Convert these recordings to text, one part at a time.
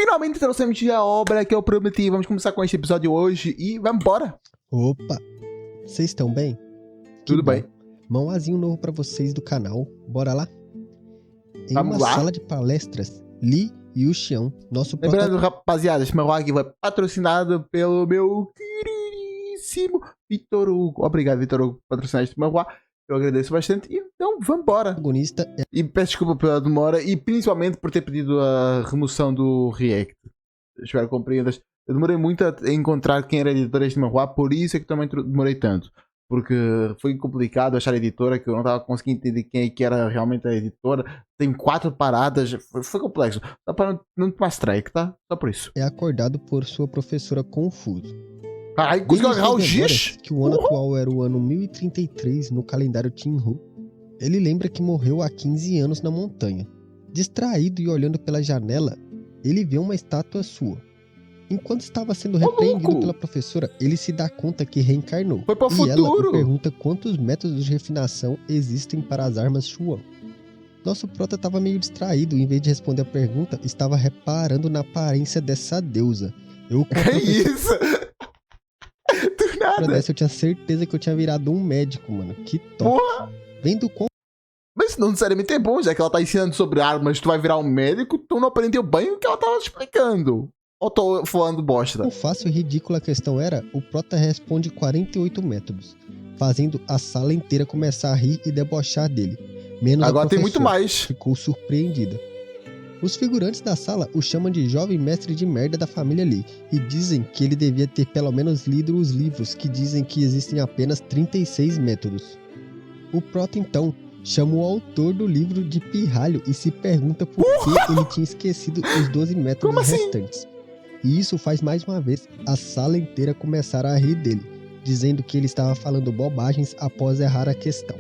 finalmente trouxemos a obra que eu prometi. Vamos começar com este episódio hoje e vamos embora. Opa, vocês estão bem? Tudo bem. Mãozinho novo pra vocês do canal, bora lá? Em Vamos uma lá. sala de palestras, Li Yuxian, nosso Lembrando, rapaziada, esse meu aqui foi patrocinado pelo meu queridíssimo Vitor Hugo. Obrigado, Vitor Hugo, por patrocinar este meu. Eu agradeço bastante. Então, vamos embora. protagonista é E peço desculpa pela demora e principalmente por ter pedido a remoção do React. Espero que compreendas. Eu demorei muito a encontrar quem era editor deste manhwa, por isso é que também demorei tanto. Porque foi complicado achar a editora, que eu não estava conseguindo entender quem é que era realmente a editora. Tem 4 paradas, foi complexo. Dá para não tomar strike, tá? Só por isso. acordado por sua professora Confuso. Ai, conseguiu agarrar o giz? Que o ano atual era o ano 1033 no calendário Tinhu. Ele lembra que morreu há 15 anos na montanha. Distraído e olhando pela janela, ele vê uma estátua sua. Enquanto estava sendo repreendido louco! pela professora, ele se dá conta que reencarnou. Foi pro e ela futuro! o pergunta quantos métodos de refinação existem para as armas Shuan. Nosso prota estava meio distraído e, em vez de responder a pergunta, estava reparando na aparência dessa deusa. Eu, como Que isso? Do nada! dessa, eu tinha certeza que eu tinha virado um médico, mano. Que top. Porra! Vendo quão Mas não necessariamente é bom, já que ela tá ensinando sobre armas, tu vai virar um médico, tu não aprendeu bem o que ela tava explicando. Ou tô falando bosta? fácil e ridícula a questão era, o prota responde 48 métodos, fazendo a sala inteira começar a rir e debochar dele. Menos Agora a tem muito professora, mais. ficou surpreendida. Os figurantes da sala o chamam de jovem mestre de merda da família Lee e dizem que ele devia ter pelo menos lido os livros que dizem que existem apenas 36 métodos. O prota então chama o autor do livro de pirralho e se pergunta por que ele tinha esquecido os 12 métodos Como assim? restantes. E isso faz mais uma vez a sala inteira começar a rir dele, dizendo que ele estava falando bobagens após errar a questão.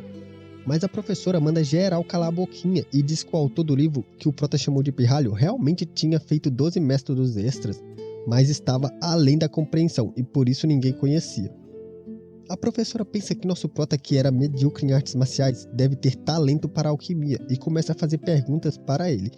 Mas a professora manda geral calar a boquinha e diz que o autor do livro, que o prota chamou de pirralho, realmente tinha feito 12 métodos extras, mas estava além da compreensão e por isso ninguém conhecia. A professora pensa que nosso prota, que era medíocre em artes marciais, deve ter talento para a alquimia e começa a fazer perguntas para ele,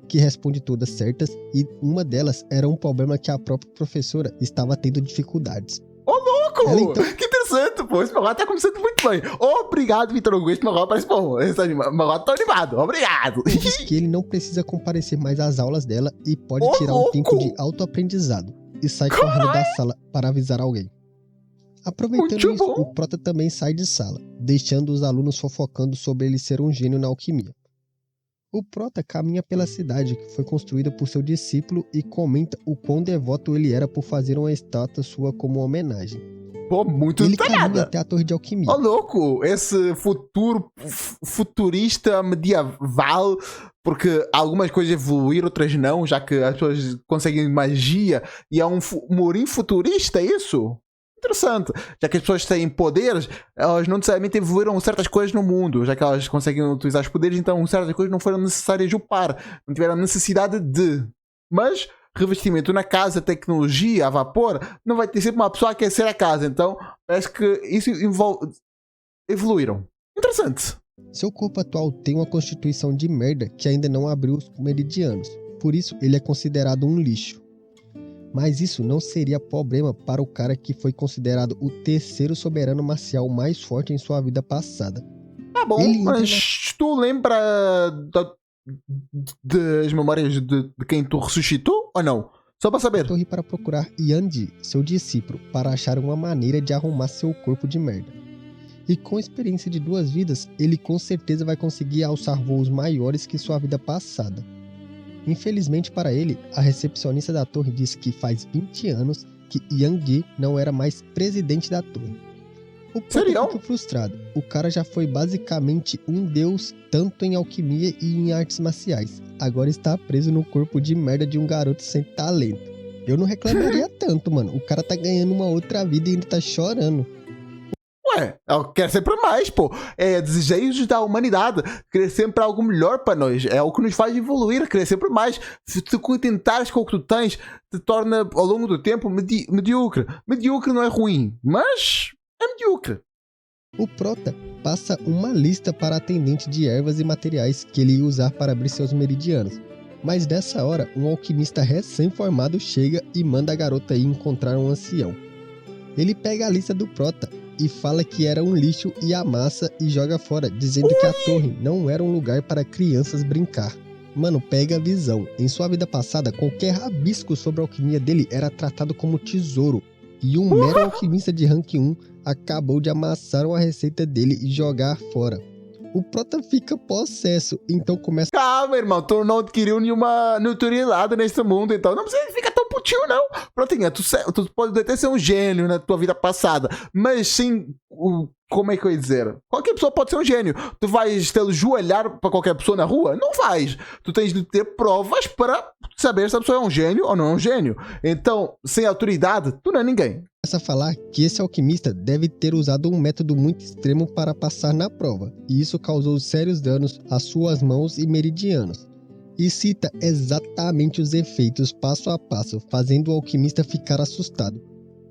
que responde todas certas, e uma delas era um problema que a própria professora estava tendo dificuldades. Ô, louco! Ela, então- Que interessante, pô. Esse manhwa tá começando muito bem. Obrigado, Vitor Hugo. Esse manhwa parece bom. Esse manhwa tá animado. Obrigado. E diz que ele não precisa comparecer mais às aulas dela e pode Ô, tirar um louco! tempo de autoaprendizado, e sai correndo da sala para avisar alguém. Aproveitando Muito isso, bom. o prota também sai de sala, deixando os alunos fofocando sobre ele ser um gênio na alquimia. O prota caminha pela cidade que foi construída por seu discípulo e comenta o quão devoto ele era por fazer uma estátua sua como homenagem. Pô, muito Ele caminha danada. até a torre de alquimia. Ô, louco. Esse futuro futurista medieval, porque algumas coisas evoluíram, outras não, já que as pessoas conseguem magia e é um murim futurista, é isso? Interessante, já que as pessoas têm poderes, elas não necessariamente evoluíram certas coisas no mundo, já que elas conseguem utilizar os poderes, então certas coisas não foram necessárias upar, não tiveram necessidade de. Mas revestimento na casa, tecnologia a vapor, não vai ter sempre uma pessoa a aquecer a casa, então parece que isso evoluíram. Interessante. Seu corpo atual tem uma constituição de merda que ainda não abriu os meridianos, por isso ele é considerado um lixo. Mas isso não seria problema para o cara que foi considerado o terceiro soberano marcial mais forte em sua vida passada. Tá bom, Ele entra mas tu lembra das memórias de quem tu ressuscitou ou não? Só pra saber. Torre para procurar Yanji, seu discípulo, para achar uma maneira de arrumar seu corpo de merda. E com a experiência de 2 vidas, ele com certeza vai conseguir alçar voos maiores que sua vida passada. Infelizmente para ele, a recepcionista da torre diz que faz 20 anos que Yang não era mais presidente da torre. O prota Sério? fica frustrado. O cara já foi basicamente um deus tanto em alquimia e em artes marciais. Agora está preso no corpo de merda de um garoto sem talento. Eu não reclamaria tanto, mano. O cara tá ganhando uma outra vida e ainda tá chorando. Ué, eu quero sempre mais, pô. É desejos da humanidade. Querer sempre algo melhor para nós. É o que nos faz evoluir, querer sempre mais. Se tu contentares com o que tu tens, te torna ao longo do tempo medíocre. Medíocre não é ruim, mas é medíocre. O prota passa uma lista para a atendente de ervas e materiais que ele ia usar para abrir seus meridianos. Mas nessa hora, um alquimista recém-formado chega e manda a garota ir encontrar um ancião. Ele pega a lista do Prota e fala que era um lixo e amassa e joga fora, dizendo que a torre não era um lugar para crianças brincar. Mano, pega a visão. Em sua vida passada, qualquer rabisco sobre a alquimia dele era tratado como tesouro. E um mero alquimista de rank 1 acabou de amassar uma receita dele e jogar fora. O Prota fica possesso, então começa... Calma, irmão, tu não adquiriu nenhuma notoriedade neste mundo, então não precisa ficar tão putinho, não. Protinha, tu pode até ser um gênio na tua vida passada, mas sim, como é que eu ia dizer? Qualquer pessoa pode ser um gênio. Tu vais te ajoelhar para qualquer pessoa na rua? Não vais. Tu tens de ter provas para saber se a pessoa é um gênio ou não é um gênio. Então, sem autoridade, tu não é ninguém. Começa a falar que esse alquimista deve ter usado um método muito extremo para passar na prova, e isso causou sérios danos às suas mãos e meridianos. E cita exatamente os efeitos passo a passo, fazendo o alquimista ficar assustado.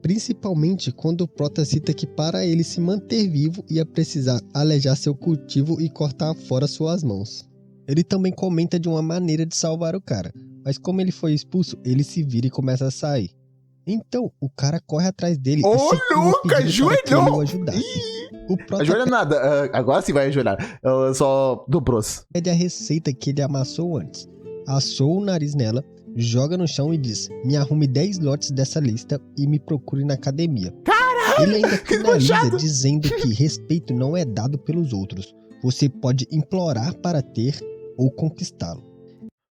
Principalmente quando o Prota cita que para ele se manter vivo ia precisar alejar seu cultivo e cortar fora suas mãos. Ele também comenta de uma maneira de salvar o cara, mas como ele foi expulso, ele se vira e começa a sair. Então, o cara corre atrás dele Ô, e se Luca, ajoelhou! O Prota ajoelha nada, agora sim vai ajoelhar. Ela só dobrou-se. pede a receita que ele amassou antes. Assou o nariz nela, joga no chão e diz: me arrume 10 lotes dessa lista e me procure na academia. Caralho, ele ainda que finaliza manchado. dizendo que respeito não é dado pelos outros. Você pode implorar para ter ou conquistá-lo.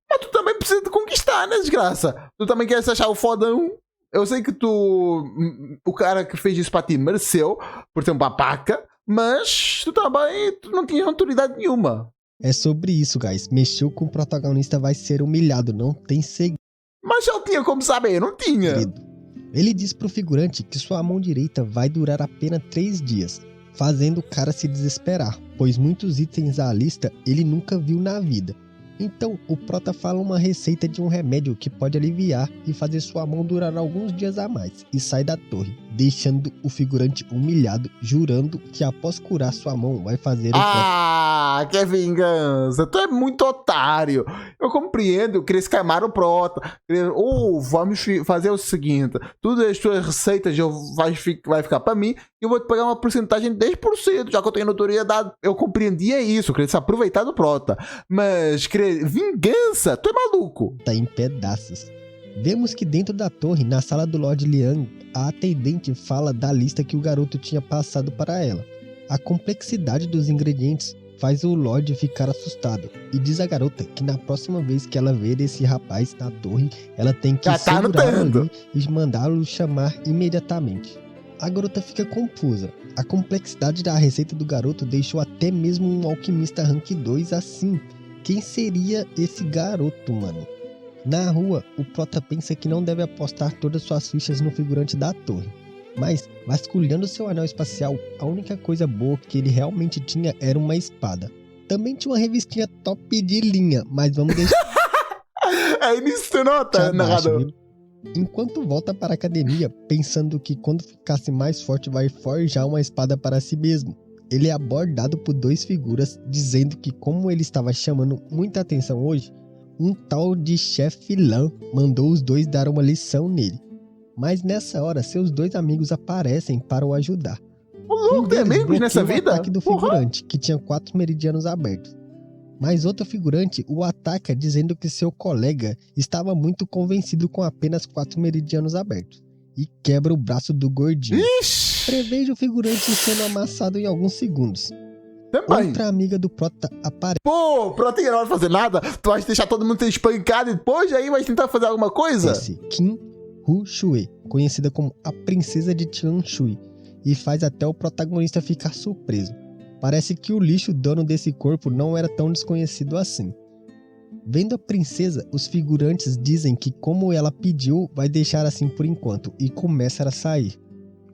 Mas tu também precisa de conquistar, né, desgraça? Tu também quer se achar o fodão? Eu sei que o cara que fez isso pra ti mereceu, por ser um babaca, mas tu também não tinha autoridade nenhuma. É sobre isso, guys. Mexeu com o protagonista vai ser humilhado, não tem segredo. Mas eu tinha como saber, não tinha. Ele diz pro figurante que sua mão direita vai durar apenas 3 dias, fazendo o cara se desesperar, pois muitos itens da lista ele nunca viu na vida. Então, o Prota fala uma receita de um remédio que pode aliviar e fazer sua mão durar alguns dias a mais, e sai da torre, deixando o figurante humilhado, jurando que após curar sua mão vai fazer o Ah, que vingança. Tu é muito otário. Eu compreendo que eles queimaram o Prota. Vamos fazer o seguinte. Todas as tuas receitas vai ficar pra mim e eu vou te pagar uma porcentagem de 10%, já que eu tenho notoriedade. Eu compreendia isso, eu queria se aproveitar do Prota. Mas vingança? Tu é maluco. Tá em pedaços. Vemos que dentro da torre, na sala do Lord Liang, a atendente fala da lista que o garoto tinha passado para ela. A complexidade dos ingredientes faz o Lorde ficar assustado e diz à garota que na próxima vez que ela ver esse rapaz na torre, ela tem que segurá-lo ali e mandá-lo chamar imediatamente. A garota fica confusa. A complexidade da receita do garoto deixou até mesmo um alquimista rank 2 assim. Quem seria esse garoto, mano? Na rua, o Prota pensa que não deve apostar todas suas fichas no figurante da torre. Mas, vasculhando seu anel espacial, a única coisa boa que ele realmente tinha era uma espada. Também tinha uma revistinha top de linha, mas vamos deixar... É nisso que nota, narrador. Enquanto volta para a academia, pensando que quando ficasse mais forte vai forjar uma espada para si mesmo. Ele é abordado por 2 figuras, dizendo que como ele estava chamando muita atenção hoje, um tal de chefe Lan mandou os dois dar uma lição nele. Mas nessa hora, seus 2 amigos aparecem para o ajudar. Tem amigos nessa vida? O ataque do figurante, que tinha 4 meridianos abertos. Mas outro figurante o ataca dizendo que seu colega estava muito convencido com apenas 4 meridianos abertos. E quebra o braço do gordinho. Ixi! Preveja o figurante sendo amassado em alguns segundos. Também. Outra amiga do Prota aparece. Pô, Prota não vai fazer nada? Tu vai deixar todo mundo ser espancado e depois aí vai tentar fazer alguma coisa? Kim Hu Shui, conhecida como a princesa de Tianshui, e faz até o protagonista ficar surpreso. Parece que o lixo dono desse corpo não era tão desconhecido assim. Vendo a princesa, os figurantes dizem que como ela pediu, vai deixar assim por enquanto e começa a sair.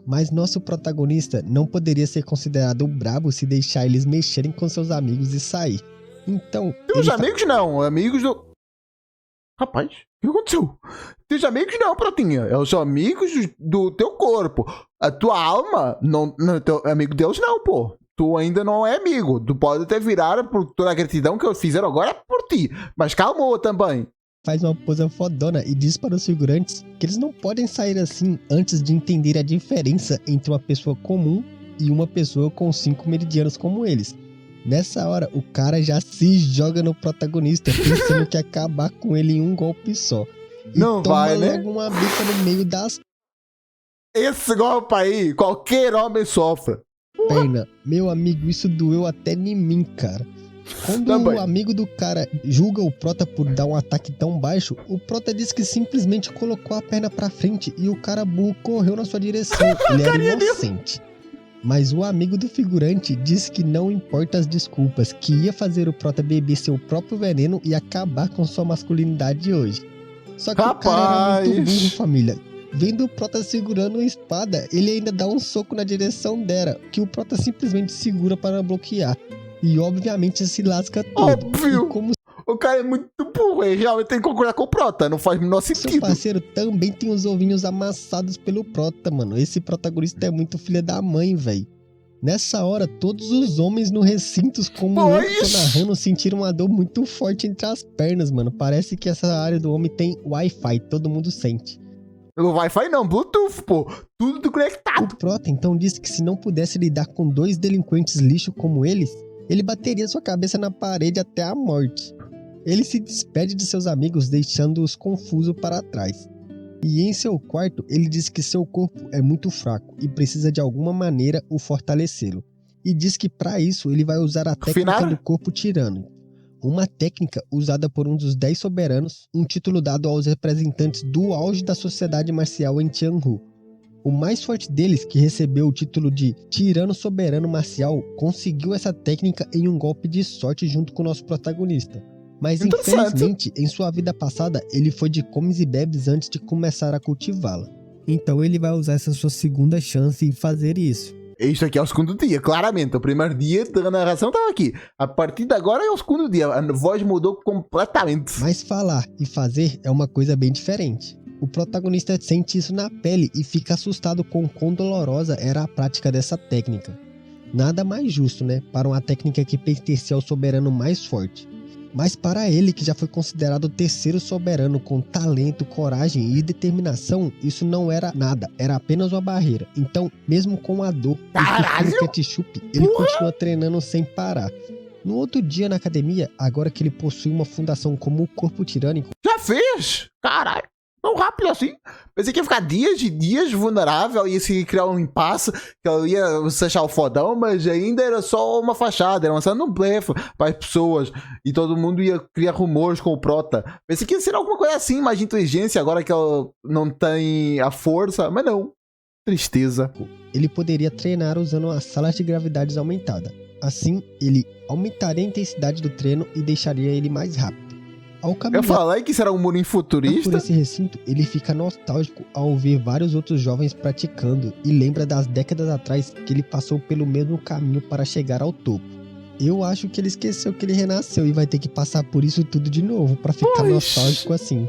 Mas nosso protagonista não poderia ser considerado brabo se deixar eles mexerem com seus amigos e sair. Então... Teus amigos não, amigos do... Rapaz, o que aconteceu? Teus amigos não, Protinha. Eles são amigos do teu corpo. A tua alma não é teu amigo deles não, pô. Tu ainda não é amigo. Tu pode até virar por toda a gratidão que eles fizeram agora por ti. Mas calma também. faz uma pose fodona e diz para os figurantes que eles não podem sair assim antes de entender a diferença entre uma pessoa comum e uma pessoa com 5 meridianos como eles. Nessa hora, o cara já se joga no protagonista, pensando que ia acabar com ele em um golpe só. E não toma vai, né? logo uma bica no meio das Esse golpe aí, qualquer homem sofre. pernas. Meu amigo, isso doeu até em mim, cara. Quando Também. o amigo do cara julga o Prota por dar um ataque tão baixo, o Prota diz que simplesmente colocou a perna pra frente e o cara burro correu na sua direção. Ele era inocente. Mas o amigo do figurante disse que não importa as desculpas, que ia fazer o Prota beber seu próprio veneno e acabar com sua masculinidade hoje. Só que o cara era muito burro, família. Vendo o Prota segurando uma espada, ele ainda dá um soco na direção dela, que o Prota simplesmente segura para bloquear. E obviamente se lasca todo. Óbvio! E como O cara é muito burro, ele realmente tem que concordar com o Prota, não faz o menor seu sentido. parceiro também tem os ovinhos amassados pelo Prota, mano. Esse protagonista é muito filha da mãe, velho. Nessa hora, todos os homens no recinto, como eu tô narrando, sentiram uma dor muito forte entre as pernas, mano. Parece que essa área do homem tem Wi-Fi, todo mundo sente. No Wi-Fi não, Bluetooth, pô. Tudo conectado. O Prota então disse que se não pudesse lidar com 2 delinquentes lixo como eles, ele bateria sua cabeça na parede até a morte. Ele se despede de seus amigos, deixando-os confusos para trás. E em seu quarto, ele diz que seu corpo é muito fraco e precisa de alguma maneira o fortalecê-lo. E diz que para isso ele vai usar a técnica do corpo tirânico. Uma técnica usada por um dos 10 soberanos, um título dado aos representantes do auge da sociedade marcial em Tianhu. O mais forte deles, que recebeu o título de Tirano Soberano Marcial, conseguiu essa técnica em um golpe de sorte junto com o nosso protagonista. Mas infelizmente, em sua vida passada, ele foi de comes e bebes antes de começar a cultivá-la. Então ele vai usar essa sua segunda chance em fazer isso. Isso aqui é o segundo dia, claramente. O primeiro dia da narração estava aqui. A partir de agora é o segundo dia. A voz mudou completamente. Mas falar e fazer é uma coisa bem diferente. O protagonista sente isso na pele e fica assustado com quão dolorosa era a prática dessa técnica. Nada mais justo, né? Para uma técnica que pertencia ao soberano mais forte. Mas para ele, que já foi considerado o terceiro soberano com talento, coragem e determinação, isso não era nada, era apenas uma barreira. Então, mesmo com a dor e o ketchup, ele continua treinando sem parar. No outro dia na academia, agora que ele possui uma fundação como o Corpo Tirânico... Já fez? Caralho, tão rápido assim. Pensei que ia ficar dias e dias vulnerável, ia se criar um impasse, que eu ia se achar o fodão, mas ainda era só uma fachada, era só um blefe para as pessoas, e todo mundo ia criar rumores com o Prota. Pensei que ia ser alguma coisa assim, mais de inteligência, agora que ela não tem a força, mas não. Tristeza. Ele poderia treinar usando as salas de gravidades aumentada. Assim, ele aumentaria a intensidade do treino e deixaria ele mais rápido. Ao caminhar, eu falei que isso era um mundo futurista. Por esse recinto, ele fica nostálgico ao ver vários outros jovens praticando e lembra das décadas atrás que ele passou pelo mesmo caminho para chegar ao topo. Eu acho que ele esqueceu que ele renasceu e vai ter que passar por isso tudo de novo para ficar nostálgico assim.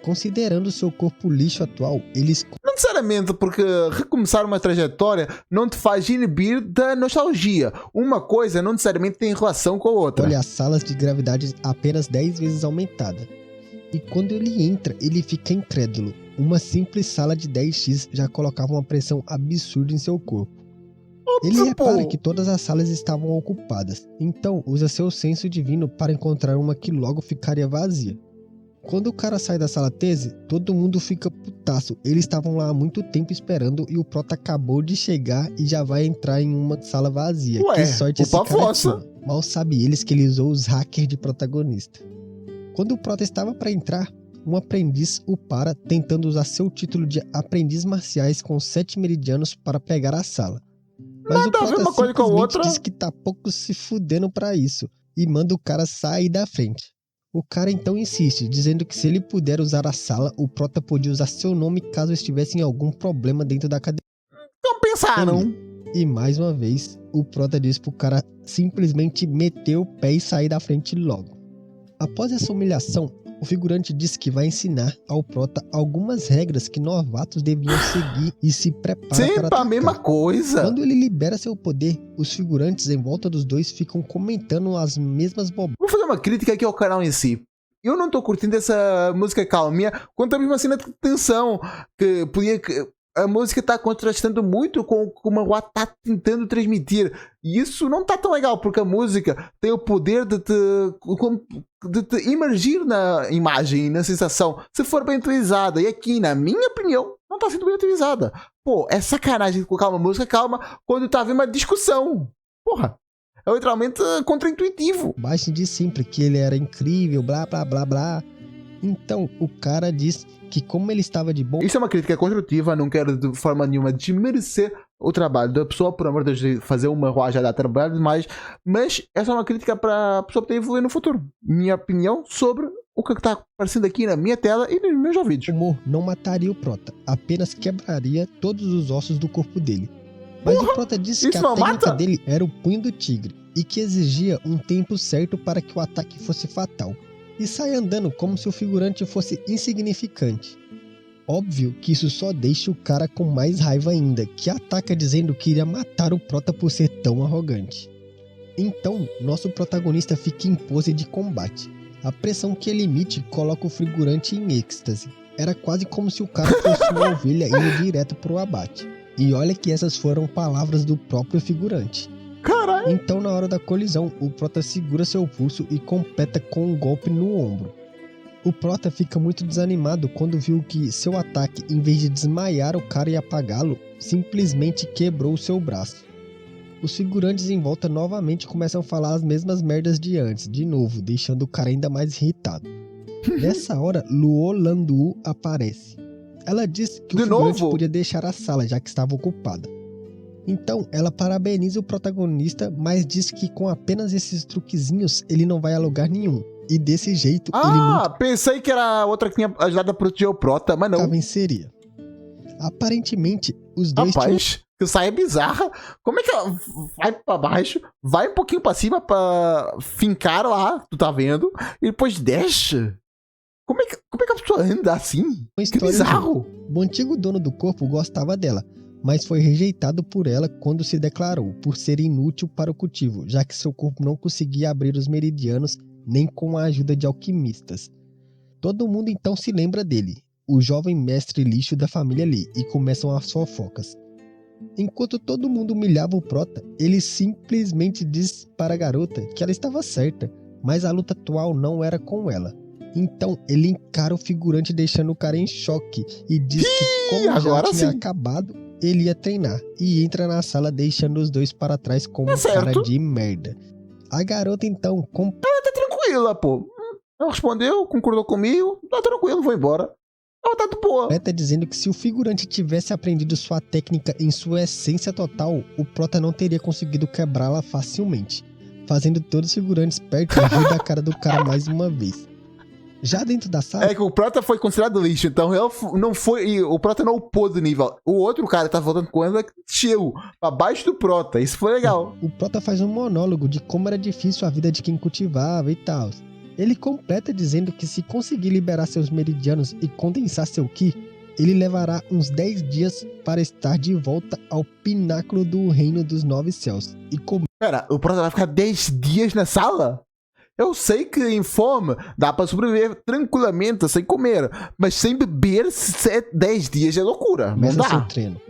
Considerando seu corpo lixo atual, ele não necessariamente, porque recomeçar uma trajetória não te faz inibir da nostalgia. Uma coisa não necessariamente tem relação com a outra. Olha as salas de gravidade apenas 10 vezes aumentada. E quando ele entra, ele fica incrédulo. Uma simples sala de 10x já colocava uma pressão absurda em seu corpo. Ele repara que todas as salas estavam ocupadas, então usa seu senso divino para encontrar uma que logo ficaria vazia. Quando o cara sai da sala tese, todo mundo fica putaço. Eles estavam lá há muito tempo esperando e o Prota acabou de chegar e já vai entrar em uma sala vazia. Ué, que sorte esse cara tinha. Mal sabe eles que ele usou os hackers de protagonista. Quando o Prota estava para entrar, um aprendiz o para tentando usar seu título de aprendiz marciais com 7 meridianos para pegar a sala. Mas o Prota simplesmente diz que tá pouco se fudendo para isso e manda o cara sair da frente. O cara então insiste, dizendo que se ele puder usar a sala, o Prota podia usar seu nome caso estivesse em algum problema dentro da academia. Não pensaram. E mais uma vez, o Prota diz pro cara simplesmente meter o pé e sair da frente logo. Após essa humilhação, o figurante diz que vai ensinar ao Prota algumas regras que novatos deviam seguir e se preparar sempre para atacar. A mesma coisa. Quando ele libera seu poder, os figurantes em volta dos dois ficam comentando as mesmas bobagens. Vou fazer uma crítica aqui ao canal em si. eu não tô curtindo essa música calminha, quanto a mesma cena de tensão, que podia... A música está contrastando muito com o que o manhwa está tentando transmitir. E isso não está tão legal, porque a música tem o poder de te imergir na imagem, na sensação, se for bem utilizada. E aqui, na minha opinião, não está sendo bem utilizada. Pô, é sacanagem colocar uma música calma quando está havendo uma discussão. Porra, é literalmente contraintuitivo. Bashin diz sempre que ele era incrível, blá blá blá blá. Então, o cara diz que como ele estava de bom... Isso é uma crítica construtiva, não quero de forma nenhuma desmerecer o trabalho da pessoa, por amor de Deus, fazer uma rua já dá trabalho demais, mas essa é uma crítica para a pessoa poder evoluir no futuro. Minha opinião sobre o que está aparecendo aqui na minha tela e nos meus ouvidos. O humor não mataria o Prota, apenas quebraria todos os ossos do corpo dele. Mas o Prota disse que a técnica dele era o punho do tigre e que exigia um tempo certo para que o ataque fosse fatal. E sai andando como se o figurante fosse insignificante. Óbvio que isso só deixa o cara com mais raiva ainda, que ataca dizendo que iria matar o Prota por ser tão arrogante. Então, nosso protagonista fica em pose de combate. A pressão que ele emite coloca o figurante em êxtase. Era quase como se o cara fosse uma ovelha indo direto pro abate. E olha que essas foram palavras do próprio figurante. Caralho. Então, na hora da colisão, o Prota segura seu pulso e completa com um golpe no ombro. O Prota fica muito desanimado quando viu que seu ataque, em vez de desmaiar o cara e apagá-lo, simplesmente quebrou seu braço. Os figurantes em volta novamente começam a falar as mesmas merdas de antes, de novo, deixando o cara ainda mais irritado. Nessa hora, Luo Landu aparece. Ela diz que o figurante podia deixar a sala, já que estava ocupada. Então, ela parabeniza o protagonista, mas diz que com apenas esses truquezinhos, ele não vai a lugar nenhum. E desse jeito, ele nunca... pensei que era a outra que tinha ajudado a proteger o Prota, mas não. venceria. Aparentemente, os dois Rapaz, que saia bizarra. Como é que ela vai pra baixo, vai um pouquinho pra cima pra fincar lá, tu tá vendo, e depois desce? Como é que a pessoa anda assim? Que bizarro. O antigo dono do corpo gostava dela, mas foi rejeitado por ela quando se declarou por ser inútil para o cultivo, já que seu corpo não conseguia abrir os meridianos nem com a ajuda de alquimistas. Todo mundo então se lembra dele, o jovem mestre lixo da família Lee, e começam as fofocas. Enquanto todo mundo humilhava o Prota, ele simplesmente diz para a garota que ela estava certa, mas a luta atual não era com ela. Então ele encara o figurante deixando o cara em choque e diz que como já tinha acabado, ele ia treinar e entra na sala deixando os dois para trás como cara de merda. A garota então... Ela tá tranquila, pô. Ela respondeu, concordou comigo, tá tranquilo, vou embora. Ela tá de boa. Ela tá dizendo que se o figurante tivesse aprendido sua técnica em sua essência total, o Prota não teria conseguido quebrá-la facilmente, fazendo todos os figurantes perto e rir da cara do cara mais uma vez. Já dentro da sala... É que o Prota foi considerado lixo, então ele não foi... O Prota não upou do nível. O outro cara que tá voltando com ele chegou pra baixo do Prota. Isso foi legal. O Prota faz um monólogo de como era difícil a vida de quem cultivava e tal. Ele completa dizendo que se conseguir liberar seus meridianos e condensar seu Ki, ele levará uns 10 dias para estar de volta ao pináculo do reino dos 9 céus. E Pera, o Prota vai ficar 10 dias na sala? Eu sei que em fome dá pra sobreviver tranquilamente sem comer, mas sem beber 10 dias é loucura. Não dá. Seu treino.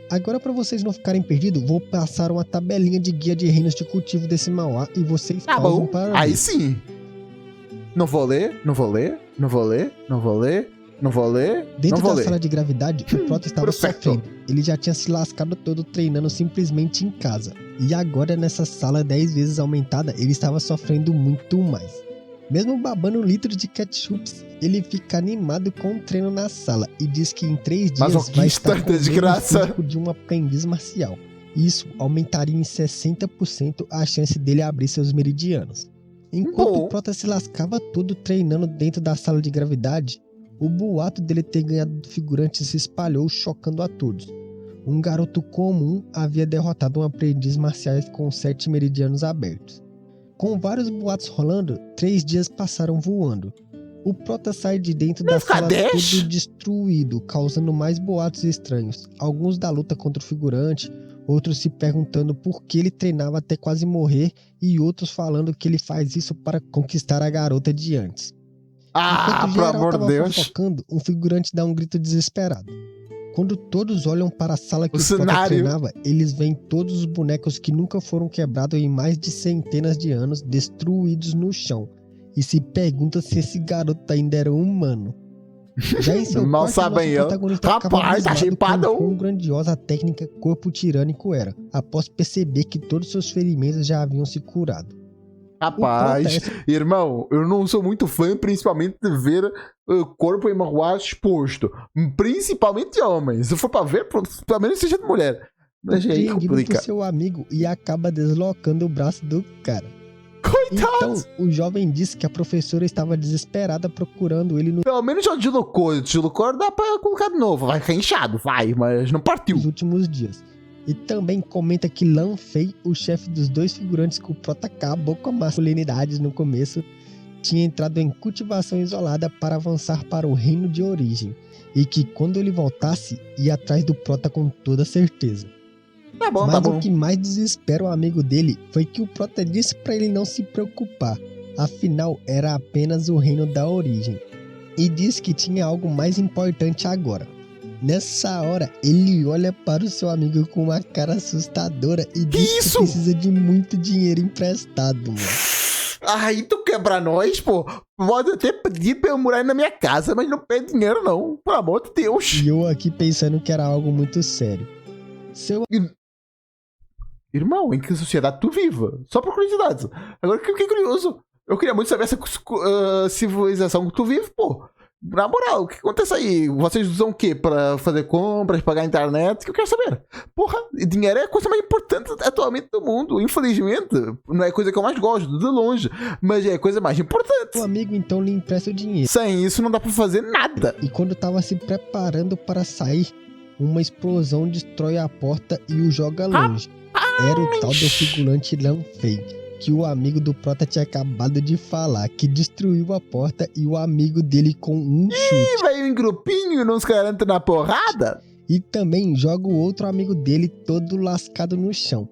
Agora, para vocês não ficarem perdidos, vou passar uma tabelinha de guia de reinos de cultivo desse manhwa e vocês pausam para aí ver. Sim. Não vou ler. Dentro da sala de gravidade, o Prota estava sofrendo. Ele já tinha se lascado todo treinando simplesmente em casa. E agora, nessa sala 10 vezes aumentada, ele estava sofrendo muito mais. Mesmo babando um litro de ketchup, ele fica animado com o treino na sala e diz que em 3 dias vai estar com o físico de um aprendiz marcial. Isso aumentaria em 60% a chance dele abrir seus meridianos. Enquanto o Prota se lascava todo treinando dentro da sala de gravidade, o boato dele ter ganhado do figurante se espalhou, chocando a todos. Um garoto comum havia derrotado um aprendiz marcial com 7 meridianos abertos. Com vários boatos rolando, 3 dias passaram voando. O Prota sai de dentro da sala todo destruído, causando mais boatos estranhos. Alguns da luta contra o figurante, outros se perguntando por que ele treinava até quase morrer e outros falando que ele faz isso para conquistar a garota de antes. Ah, Enquanto pelo geral amor de tava Deus. fofocando, um figurante dá um grito desesperado. Quando todos olham para a sala que O o Prota cenário. treinava, eles veem todos os bonecos que nunca foram quebrados em mais de centenas de anos destruídos no chão. E se perguntam se esse garoto ainda era humano. Já em seu Mal quarto, sabem nosso eu. protagonista ficava Rapaz, tá abismado com shapeadão. quão grandiosa a técnica corpo tirânico era, após perceber que todos seus ferimentos já haviam se curado. Rapaz, irmão, eu não sou muito fã, principalmente de ver corpo em Marruá exposto. Principalmente de homens. Se for pra ver, pelo menos seja de mulher. Mas aí Surpreendido complica. por seu amigo e acaba deslocando o braço do cara. Coitado! Então, o jovem disse que a professora estava desesperada procurando ele nos Pelo menos já deslocou, dá pra colocar de novo. Vai ficar inchado, vai, mas não partiu. últimos dias. E também comenta que Lan Fei, o chefe dos dois figurantes que o Prota acabou com a masculinidade no começo, tinha entrado em cultivação isolada para avançar para o reino de origem, e que quando ele voltasse, ia atrás do Prota com toda certeza. Tá bom, Mas tá bom. o que mais desespera o amigo dele foi que o Prota disse para ele não se preocupar, afinal era apenas o reino da origem, e disse que tinha algo mais importante agora. Nessa hora, ele olha para o seu amigo com uma cara assustadora e diz isso? que precisa de muito dinheiro emprestado, mano. Ai, tu quebra nós, pô. Pode até pedir pra eu morar na minha casa, mas não pede dinheiro, não. Pelo amor de Deus. E eu aqui pensando que era algo muito sério. Seu Irmão, em que sociedade tu viva? Só por curiosidade. Agora que eu fiquei curioso. Eu queria muito saber essa civilização que tu vive, pô. Na moral, o que acontece aí? Vocês usam o quê? Pra fazer compras, pagar a internet? O que eu quero saber? Porra, dinheiro é a coisa mais importante atualmente do mundo. Infelizmente, não é a coisa que eu mais gosto, de longe. Mas é a coisa mais importante. amigo então lhe empresta o dinheiro. Sem isso não dá pra fazer nada. E quando estava se preparando para sair, uma explosão destrói a porta e o joga longe. Era o tal do figurante Lan Fei, que o amigo do Prota tinha acabado de falar, que destruiu a porta e o amigo dele com um chute. Veio em grupinho e não se garante na porrada? E também joga o outro amigo dele todo lascado no chão.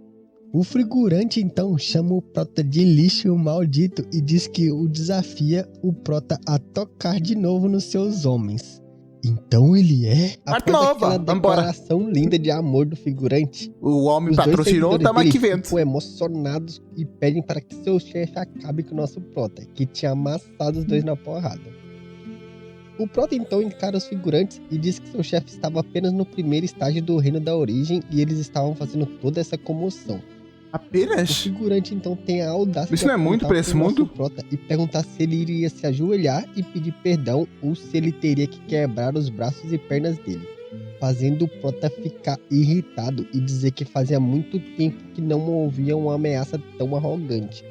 O figurante então chama o Prota de lixo maldito e diz que o desafia o Prota a tocar de novo nos seus homens. Então ele é? Parte Após nova, aquela vambora. declaração linda de amor do figurante, O homem os dois patrocinou, seguidores tamo dele aqui vendo. ficam emocionados e pedem para que seu chefe acabe com o nosso Prota, que tinha amassado os dois na porrada. O Prota então encara os figurantes e diz que seu chefe estava apenas no primeiro estágio do reino da origem e eles estavam fazendo toda essa comoção. O Apenas? figurante então tem a audácia Isso não é muito pra esse mundo? Prota e perguntar se ele iria se ajoelhar e pedir perdão ou se ele teria que quebrar os braços e pernas dele, fazendo o Prota ficar irritado e dizer que fazia muito tempo que não ouvia uma ameaça tão arrogante.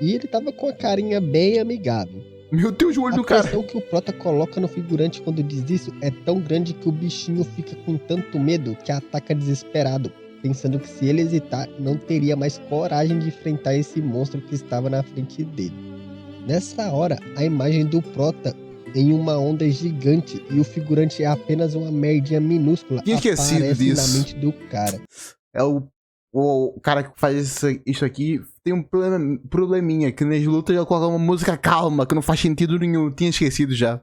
E ele tava com a carinha bem amigável. Meu Deus, o olho do A cara. pressão que o Prota coloca no figurante quando diz isso é tão grande que o bichinho fica com tanto medo que ataca desesperado, pensando que se ele hesitar, não teria mais coragem de enfrentar esse monstro que estava na frente dele. Nessa hora, a imagem do Prota em uma onda gigante e o figurante é apenas uma merdinha minúscula Tinha esquecido aparece disso. na mente do cara. É o cara que faz isso aqui tem um probleminha, que nas lutas ele coloca uma música calma, que não faz sentido nenhum. Tinha esquecido já.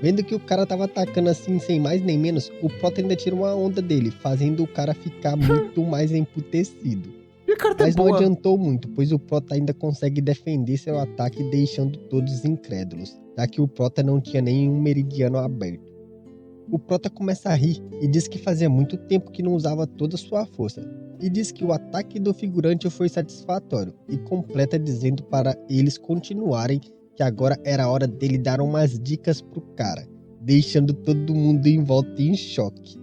Vendo que o cara tava atacando assim, sem mais nem menos, o Prota ainda tira uma onda dele, fazendo o cara ficar muito mais emputecido. E o cara tá Mas não boa. adiantou muito, pois o Prota ainda consegue defender seu ataque, deixando todos incrédulos, já que o Prota não tinha nenhum meridiano aberto. O Prota começa a rir e diz que fazia muito tempo que não usava toda a sua força, e diz que o ataque do figurante foi satisfatório, e completa dizendo para eles continuarem que agora era a hora dele dar umas dicas pro cara, deixando todo mundo em volta em choque.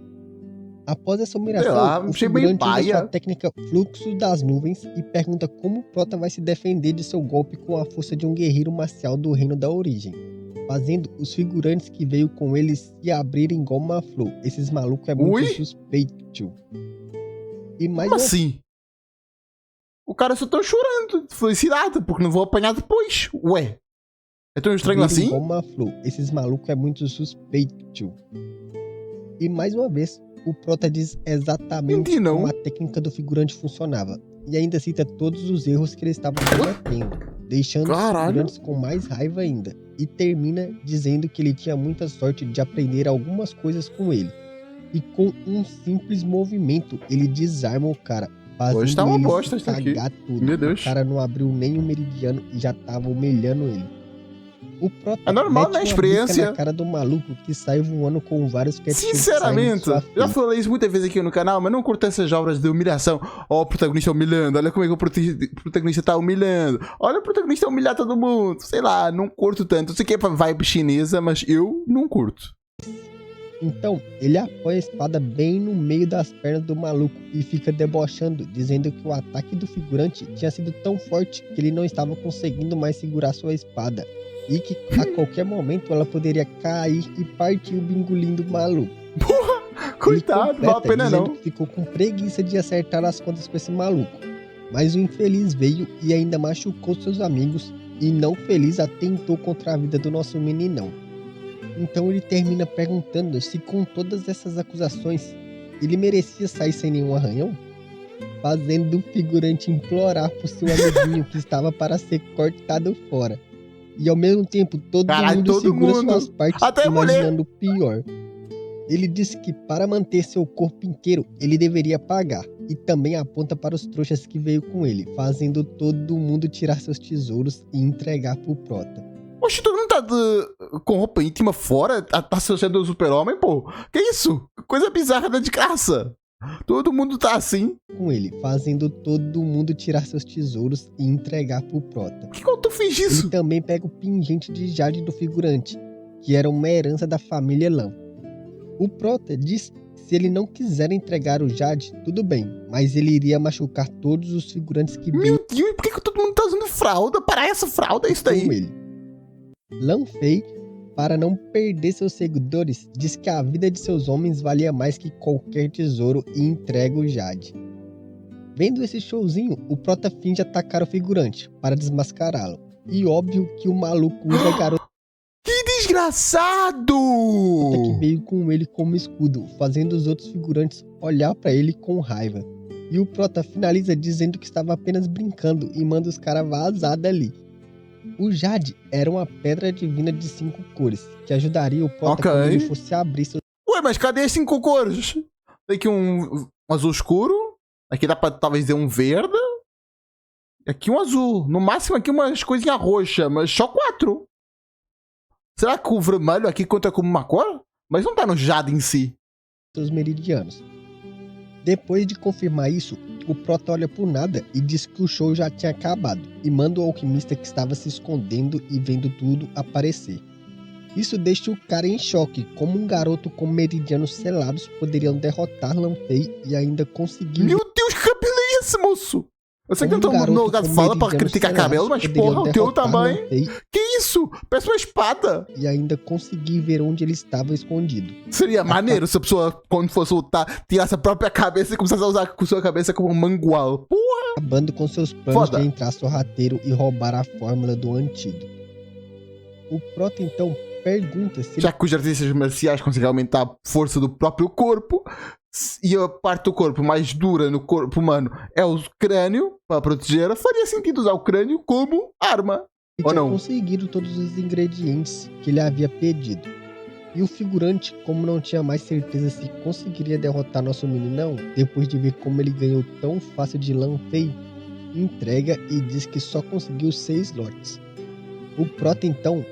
Após essa Sei lá, humilhação, o achei bem figurante usa paia. sua técnica Fluxo das Nuvens e pergunta como o Prota vai se defender de seu golpe com a força de um guerreiro marcial do Reino da Origem, fazendo os figurantes que veio com eles se abrirem igual uma flor. Esses malucos é muito Ui? suspeito, tio. E mais Como uma assim? O cara só tá chorando de felicidade, porque não vou apanhar depois. Ué. É tão estranho vez, assim? igual uma flor. Esses malucos é muito suspeito, tio. E mais uma vez, o Prota diz exatamente Entendi, não. como a técnica do figurante funcionava. E ainda cita todos os erros que ele estava cometendo. deixando os Caralho. figurantes com mais raiva ainda. E termina dizendo que ele tinha muita sorte de aprender algumas coisas com ele. E com um simples movimento, ele desarma o cara, Hoje tá fazendo uma ele bosta se isso aqui. cagar tudo. Meu O Deus. cara não abriu nem o meridiano e já tava humilhando ele. O Prota É normal, mete né? uma Experiência. bica na cara do maluco que sai voando com vários ketchup saindo de Sinceramente, sua já frente. falei isso muitas vezes aqui no canal, mas não curto essas obras de humilhação. Ó, o protagonista humilhando, olha como é que o protagonista tá humilhando. Olha o protagonista humilhar todo mundo. Sei lá, não curto tanto. Isso aqui é pra vibe chinesa, mas eu não curto. Então, ele apoia a espada bem no meio das pernas do maluco e fica debochando, dizendo que o ataque do figurante tinha sido tão forte que ele não estava conseguindo mais segurar sua espada e que a qualquer momento ela poderia cair e partir o bingolim do maluco. Coitado, não vale a pena dizendo não. que ficou com preguiça de acertar as contas com esse maluco. Mas o infeliz veio e ainda machucou seus amigos e não feliz atentou contra a vida do nosso meninão. Então ele termina perguntando se com todas essas acusações ele merecia sair sem nenhum arranhão, fazendo o figurante implorar por seu amiguinho que estava para ser cortado fora. E ao mesmo tempo todo Caralho, mundo todo segura mundo. suas partes, Até a mulher. imaginando o pior. Ele disse que para manter seu corpo inteiro ele deveria pagar, e também aponta para os trouxas que veio com ele, fazendo todo mundo tirar seus tesouros e entregar pro Prota. Oxe, todo mundo tá com roupa íntima fora? Tá associando o super-homem, pô? Que isso? Coisa bizarra da desgraça. Todo mundo tá assim. Com ele, fazendo todo mundo tirar seus tesouros e entregar pro Prota. Por que tu fez Ele isso? também pega o pingente de jade do figurante, que era uma herança da família Lam. O Prota diz que se ele não quiser entregar o jade, tudo bem, mas ele iria machucar todos os figurantes que veio Meu Deus, por que todo mundo tá usando fralda? Para essa fralda, é isso com daí. ele. Lan Fei, para não perder seus seguidores, diz que a vida de seus homens valia mais que qualquer tesouro e entrega o jade. Vendo esse showzinho, o Prota finge atacar o figurante para desmascará-lo. E óbvio que o maluco usa a garota Que desgraçado! que veio com ele como escudo, fazendo os outros figurantes olhar para ele com raiva. E o Prota finaliza dizendo que estava apenas brincando e manda os caras vazar dali. O jade era uma pedra divina de 5 cores, que ajudaria o Prota Ok. quando ele fosse abrir seu Ué, mas cadê as 5 cores? Tem aqui um azul escuro. Aqui dá pra talvez dizer um verde. Aqui um azul. No máximo aqui umas coisinhas roxas, mas só 4. Será que o vermelho aqui conta como uma cor? Mas não tá no jade em si. seus meridianos. Depois de confirmar isso, o Prota olha por nada e diz que o show já tinha acabado e manda o alquimista que estava se escondendo e vendo tudo aparecer. Isso deixa o cara em choque, como um garoto com meridianos selados poderiam derrotar Lan Fei e ainda conseguir Meu Deus, que cabelo é esse, moço? Eu sei que eu como tô um garoto no lugar de com fala pra meridianos criticar selados cabelo, mas poderiam porra, o teu derrotar também. Lan Fei Que isso? Parece uma espada. e ainda conseguir ver onde ele estava escondido. Seria maneiro se a pessoa, quando fosse lutar, tirasse a própria cabeça e começasse a usar com sua cabeça como um mangual. Acabando com seus planos Foda. de entrar sorrateiro e roubar a fórmula do antídoto. O Prota então pergunta se Já que os artistas marciais conseguem aumentar a força do próprio corpo, e a parte do corpo mais dura no corpo humano é o crânio, para proteger, faria sentido usar o crânio como arma. ele Ou tinha não? conseguido todos os ingredientes que ele havia pedido. E o figurante, como não tinha mais certeza se conseguiria derrotar nosso meninão, depois de ver como ele ganhou tão fácil de Lan Fei, entrega e diz que só conseguiu 6 lotes. O Prota então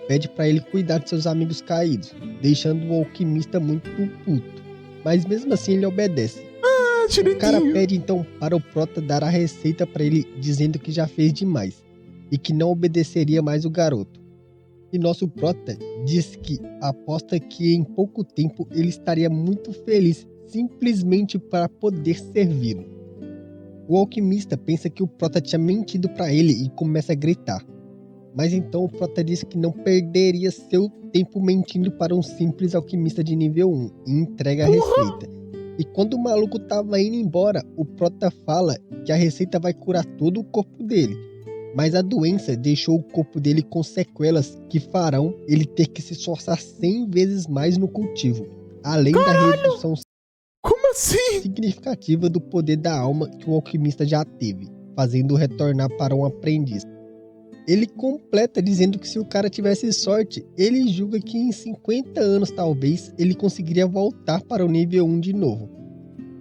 pede para ele cuidar de seus amigos caídos, deixando o alquimista muito puto. Mas mesmo assim ele obedece. Ah, O cara direitinho. pede então para o Prota dar a receita para ele, dizendo que já fez demais e que não obedeceria mais o garoto. E nosso Prota diz que aposta que em pouco tempo ele estaria muito feliz simplesmente para poder servi-lo. O alquimista pensa que o Prota tinha mentido para ele e começa a gritar. Mas então o Prota diz que não perderia seu tempo mentindo para um simples alquimista de nível 1 e entrega a receita. E quando o maluco tava indo embora, o Prota fala que a receita vai curar todo o corpo dele. Mas a doença deixou o corpo dele com sequelas que farão ele ter que se esforçar 100 vezes mais no cultivo. Além da redução Como assim? significativa do poder da alma que o alquimista já teve, fazendo-o retornar para um aprendiz. Ele completa dizendo que se o cara tivesse sorte, ele julga que em 50 anos talvez ele conseguiria voltar para o nível 1 de novo.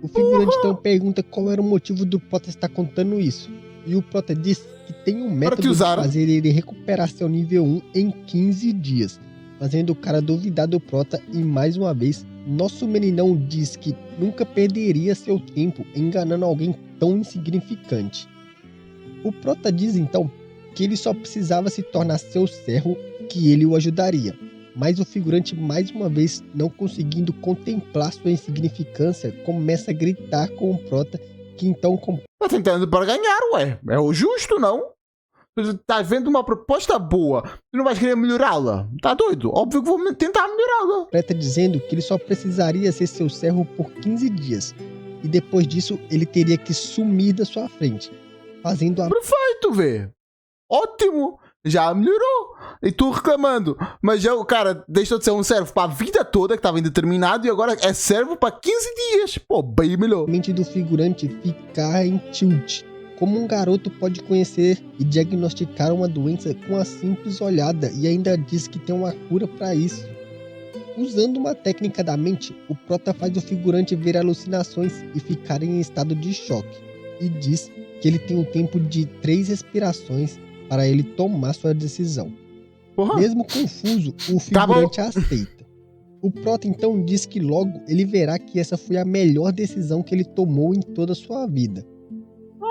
O figurante então pergunta qual era o motivo do Prota estar contando isso. E o Prota diz que tem um método de fazer ele recuperar seu nível 1 em 15 dias, fazendo o cara duvidar do Prota e mais uma vez, nosso meninão diz que nunca perderia seu tempo enganando alguém tão insignificante. O Prota diz então que ele só precisava se tornar seu servo, que ele o ajudaria. Mas o figurante, mais uma vez, não conseguindo contemplar sua insignificância, começa a gritar com o Prota, que então... Tá tentando para ganhar, ué. É o justo, não? Tu tá vendo uma proposta boa, tu não vais querer melhorá-la? Tá doido? Óbvio que vou tentar melhorá-la. Completa dizendo que ele só precisaria ser seu servo por 15 dias. E depois disso, ele teria que sumir da sua frente, fazendo a... Perfeito, vê. Ótimo, já melhorou. E tu reclamando, mas já o cara deixou de ser um servo para a vida toda, que estava indeterminado, e agora é servo para 15 dias. Pô, bem melhor. A mente do figurante ficar em tilt. Como um garoto pode conhecer e diagnosticar uma doença com uma simples olhada e ainda diz que tem uma cura para isso? Usando uma técnica da mente, o Prota faz o figurante ver alucinações e ficar em estado de choque. E diz que ele tem um tempo de 3 respirações para ele tomar sua decisão. Porra. Mesmo confuso, o figurante aceita. O Prota então diz que logo ele verá que essa foi a melhor decisão que ele tomou em toda a sua vida.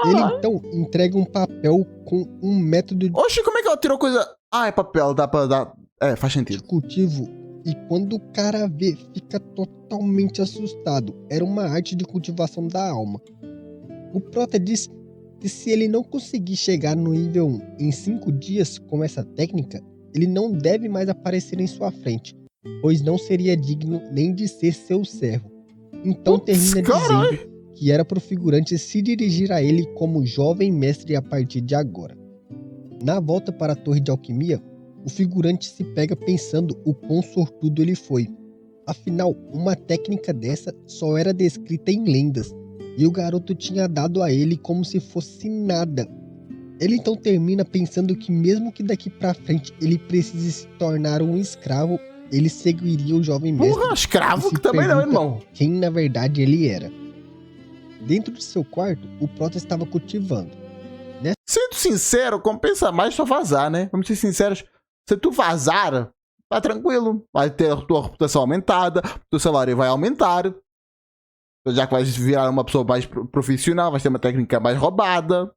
Ele então entrega um papel com um método de... Oxe, como é que ela tirou coisa... Ah, é papel, dá pra dar... É, faz sentido. Cultivo, e quando o cara vê, fica totalmente assustado. Era uma arte de cultivação da alma. O Prota diz que se ele não conseguir chegar no nível 1 em 5 dias com essa técnica, ele não deve mais aparecer em sua frente, pois não seria digno nem de ser seu servo. Então termina dizendo que era pro figurante se dirigir a ele como jovem mestre a partir de agora. Na volta para a Torre de Alquimia, o figurante se pega pensando o quão sortudo ele foi. Afinal, uma técnica dessa só era descrita em lendas, e o garoto tinha dado a ele como se fosse nada. Ele então termina pensando que mesmo que daqui pra frente ele precise se tornar um escravo, ele seguiria o jovem mestre. Porra, escravo que também não, irmão. Quem na verdade ele era. Dentro de seu quarto, o Prota estava cultivando. Sendo sincero, compensa mais só vazar, né? Vamos ser sinceros. Se tu vazar, tá tranquilo. Vai ter a tua reputação aumentada, teu salário vai aumentar. Já que vais virar uma pessoa mais profissional, vais ter uma técnica mais roubada.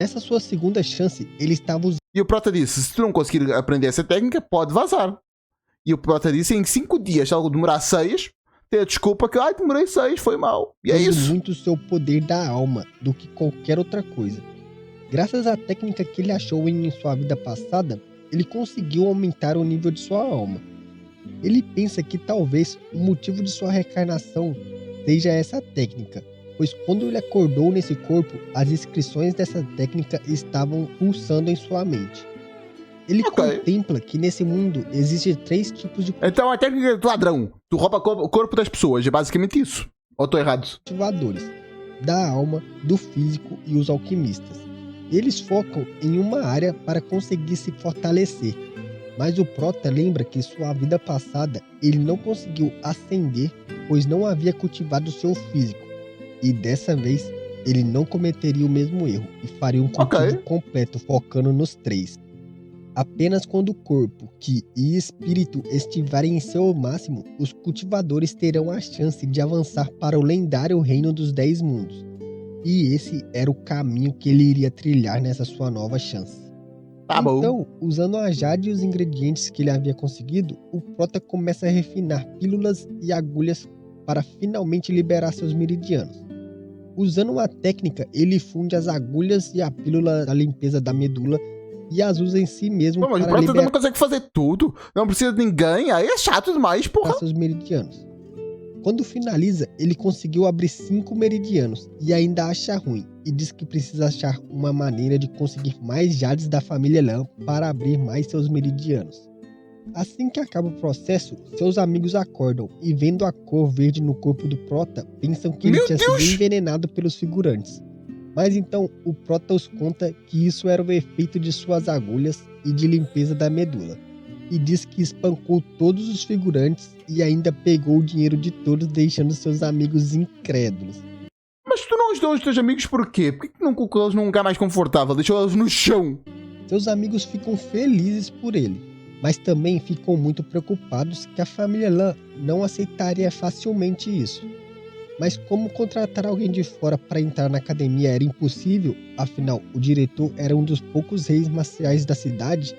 Nessa sua segunda chance, ele estava usando... E o Prota disse, se tu não conseguir aprender essa técnica, pode vazar. E o Prota disse, em 5 dias, se algo demorar 6, tem a desculpa que, demorei 6, foi mal. E é isso. muito o seu poder da alma do que qualquer outra coisa. Graças à técnica que ele achou em sua vida passada, ele conseguiu aumentar o nível de sua alma. Ele pensa que talvez o motivo de sua reencarnação seja essa técnica, pois quando ele acordou nesse corpo, as inscrições dessa técnica estavam pulsando em sua mente. Ele contempla que nesse mundo existem 3 tipos de... Então a técnica do ladrão, tu rouba o corpo das pessoas, é basicamente isso. Ou tô errado? Cultivadores, da alma, do físico e os alquimistas. Eles focam em uma área para conseguir se fortalecer. Mas o Prota lembra que sua vida passada ele não conseguiu ascender, pois não havia cultivado seu físico. E dessa vez, ele não cometeria o mesmo erro e faria um cultivo completo focando nos 3. Apenas quando o corpo, ki e espírito estiverem em seu máximo, os cultivadores terão a chance de avançar para o lendário reino dos 10 mundos. E esse era o caminho que ele iria trilhar nessa sua nova chance. Então, usando a jade e os ingredientes que ele havia conseguido, o Prota começa a refinar pílulas e agulhas para finalmente liberar seus meridianos. Usando uma técnica, ele funde as agulhas e a pílula da limpeza da medula e as usa em si mesmo para liberar... Mas o Prota não consegue fazer tudo, não precisa de ninguém, aí é chato demais, porra. Seus meridianos. Quando finaliza, ele conseguiu abrir 5 meridianos e ainda acha ruim, e diz que precisa achar uma maneira de conseguir mais jades da família Lã para abrir mais seus meridianos. Assim que acaba o processo, seus amigos acordam e, vendo a cor verde no corpo do Prota, pensam que ele tinha sido envenenado pelos figurantes. Mas então o Proteus conta que isso era o efeito de suas agulhas e de limpeza da medula. E diz que espancou todos os figurantes e ainda pegou o dinheiro de todos, deixando seus amigos incrédulos. Mas tu não ajudou os teus amigos por quê? Por que não colocou eles num lugar mais confortável? Deixou eles no chão? Seus amigos ficam felizes por ele, mas também ficam muito preocupados que a família Lan não aceitaria facilmente isso. Mas como contratar alguém de fora para entrar na academia era impossível, afinal o diretor era um dos poucos reis marciais da cidade,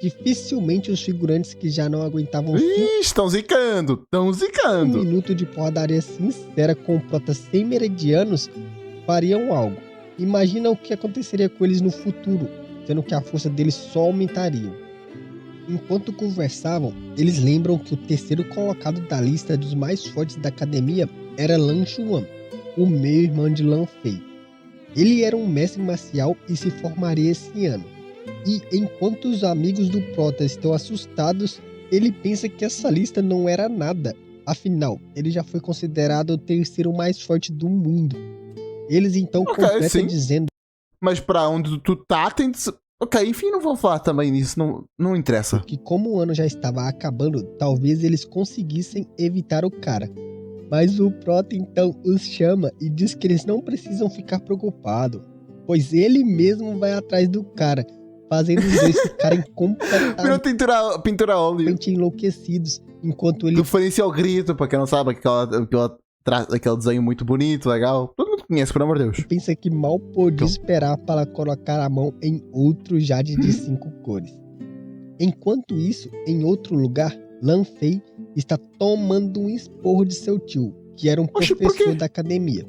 dificilmente os figurantes que já não aguentavam Estão zicando, um minuto de porradaria sincera com o Prota sem meridianos fariam algo. Imagina o que aconteceria com eles no futuro, sendo que a força deles só aumentaria. Enquanto conversavam, eles lembram que o terceiro colocado da lista dos mais fortes da academia era Lan Xuan, o meio-irmão de Lan Fei. Ele era um mestre marcial e se formaria esse ano. E enquanto os amigos do Prota estão assustados, ele pensa que essa lista não era nada. Afinal, ele já foi considerado o terceiro mais forte do mundo. Eles então completam dizendo... Mas pra onde tu tá, tem de... Ok, enfim, não vou falar também nisso, não interessa. Que como o ano já estava acabando, talvez eles conseguissem evitar o cara. Mas o Prota então os chama e diz que eles não precisam ficar preocupados, pois ele mesmo vai atrás do cara, fazendo os dois ficarem completamente pintura a óleo, enlouquecidos, enquanto ele... Diferencia o grito, pra quem não sabe, aquele desenho muito bonito, legal. Todo mundo conhece, pelo amor de Deus. Pensa que mal podia esperar para colocar a mão em outro jade de 5 cores. Enquanto isso, em outro lugar, Lan Fei está tomando um esporro de seu tio, que era um professor da academia.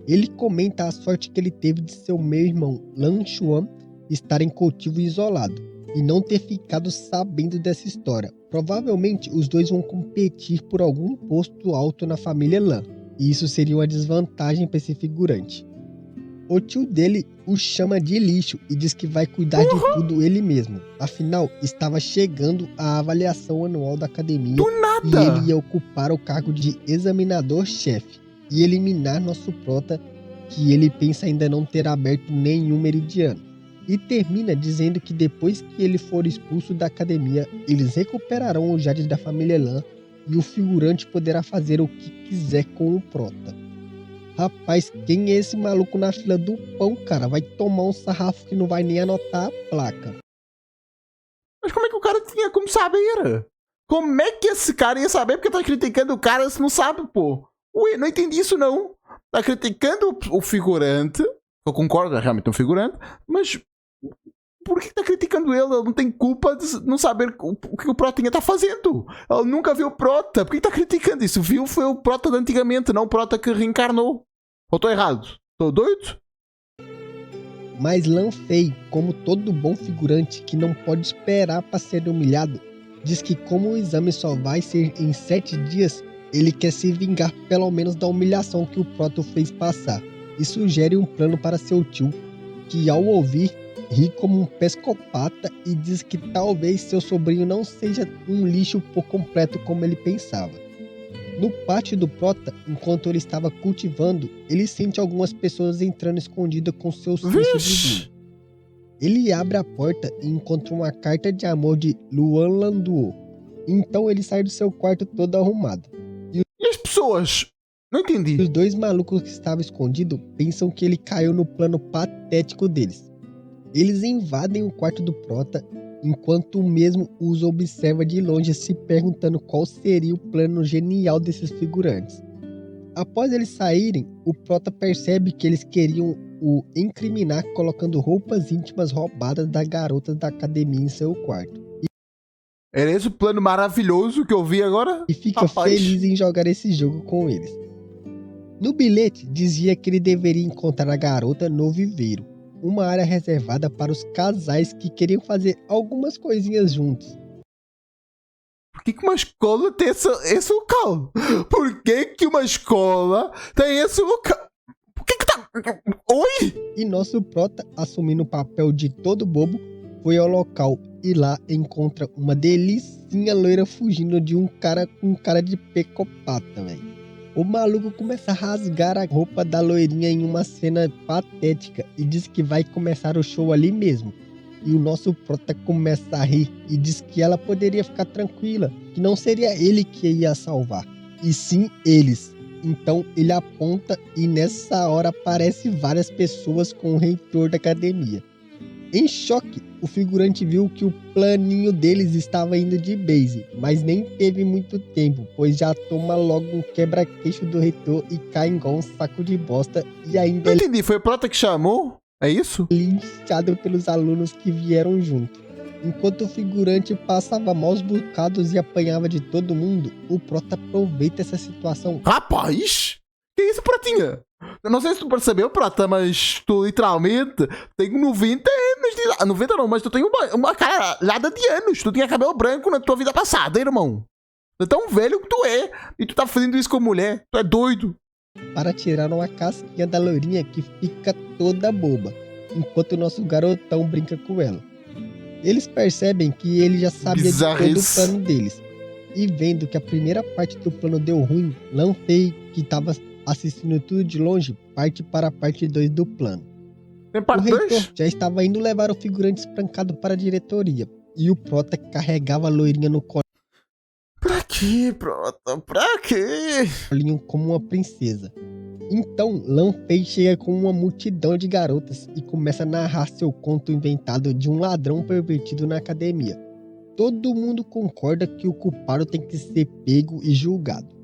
Ele comenta a sorte que ele teve de seu meio-irmão Lan Xuan estar em cultivo isolado e não ter ficado sabendo dessa história. Provavelmente os dois vão competir por algum posto alto na família Lan, e isso seria uma desvantagem para esse figurante. O tio dele o chama de lixo e diz que vai cuidar de tudo ele mesmo. Afinal, estava chegando a avaliação anual da academia e ele ia ocupar o cargo de examinador-chefe e eliminar nosso Prota, que ele pensa ainda não ter aberto nenhum meridiano. E termina dizendo que depois que ele for expulso da academia, eles recuperarão o jade da família Lan e o figurante poderá fazer o que quiser com o Prota. Rapaz, quem é esse maluco na fila do pão, cara? Vai tomar um sarrafo que não vai nem anotar a placa. Mas como é que o cara tinha como saber? Como é que esse cara ia saber? Porque tá criticando o cara se não sabe, pô. Ui, não entendi isso não. Tá criticando o figurante. Eu concordo, é realmente um figurante. Mas por que tá criticando ele? Ele não tem culpa de não saber o que o Protinha tá fazendo. Ele nunca viu o Prota. Por que tá criticando isso? Viu foi o Prota de antigamente, não o Prota que reencarnou. Ou tô errado? Tô doido? Mas Lan Fei, como todo bom figurante que não pode esperar para ser humilhado, diz que como o exame só vai ser em 7 dias, ele quer se vingar pelo menos da humilhação que o Proto fez passar, e sugere um plano para seu tio, que ao ouvir, ri como um psicopata e diz que talvez seu sobrinho não seja um lixo por completo como ele pensava. No pátio do Prota, enquanto ele estava cultivando, ele sente algumas pessoas entrando escondidas com seus sustos de vinho. Ele abre a porta e encontra uma carta de amor de Luan Landuo. Então ele sai do seu quarto todo arrumado. E as pessoas? Não entendi. Os dois malucos que estavam escondidos pensam que ele caiu no plano patético deles. Eles invadem o quarto do Prota, enquanto o mesmo os observa de longe, se perguntando qual seria o plano genial desses figurantes. Após eles saírem, o Prota percebe que eles queriam o incriminar colocando roupas íntimas roubadas das garotas da academia em seu quarto. Era esse o plano maravilhoso que eu vi agora? E fica feliz em jogar esse jogo com eles. No bilhete dizia que ele deveria encontrar a garota no viveiro, uma área reservada para os casais que queriam fazer algumas coisinhas juntos. Por que uma escola tem esse local? Por que uma escola tem esse local? Por que tá... Oi? E nosso Prota, assumindo o papel de todo bobo, foi ao local e lá encontra uma delicinha loira fugindo de um cara com cara de psicopata, velho. O maluco começa a rasgar a roupa da loirinha em uma cena patética e diz que vai começar o show ali mesmo. E o nosso prota começa a rir e diz que ela poderia ficar tranquila, que não seria ele que ia salvar, e sim eles. Então ele aponta e nessa hora aparecem várias pessoas com o reitor da academia. Em choque, o figurante viu que o planinho deles estava indo de base, mas nem teve muito tempo, pois já toma logo um quebra-queixo do reitor e cai igual um saco de bosta e ainda Não entendi, foi o Prota que chamou? É isso? linchado pelos alunos que vieram junto. Enquanto o figurante passava maus bocados e apanhava de todo mundo, o Prota aproveita essa situação. Rapaz! Que isso, Pratinha? Eu não sei se tu percebeu, Prata, mas tu literalmente tem 90 anos de idade. 90 não, mas tu tem uma caralhada de anos. Tu tinha cabelo branco na tua vida passada, irmão. Tu é tão velho que tu é. E tu tá fazendo isso com mulher. Tu é doido. Para tirar uma casquinha da loirinha que fica toda boba, enquanto o nosso garotão brinca com ela. Eles percebem que ele já sabia de todo o plano deles. E vendo que a primeira parte do plano deu ruim, Lanfei, que estava assistindo tudo de longe, parte para a parte 2 do plano. Tem O parte reitor 2? já estava indo levar o figurante espancado para a diretoria. E o Prota carregava a loirinha no Pra quê, Prota? Pra quê? colinho como uma princesa. Então, Lanfei chega com uma multidão de garotas e começa a narrar seu conto inventado de um ladrão pervertido na academia. Todo mundo concorda que o culpado tem que ser pego e julgado.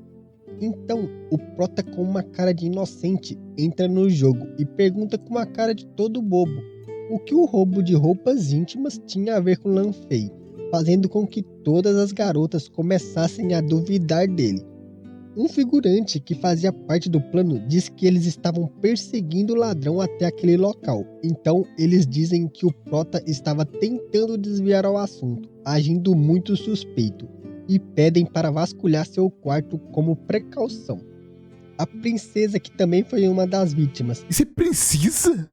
Então, o Prota, com uma cara de inocente, entra no jogo e pergunta com uma cara de todo bobo o que o roubo de roupas íntimas tinha a ver com Lanfei, fazendo com que todas as garotas começassem a duvidar dele. Um figurante que fazia parte do plano diz que eles estavam perseguindo o ladrão até aquele local. Então eles dizem que o Prota estava tentando desviar ao assunto, agindo muito suspeito, e pedem para vasculhar seu quarto como precaução. A princesa, que também foi uma das vítimas, Isso é princesa?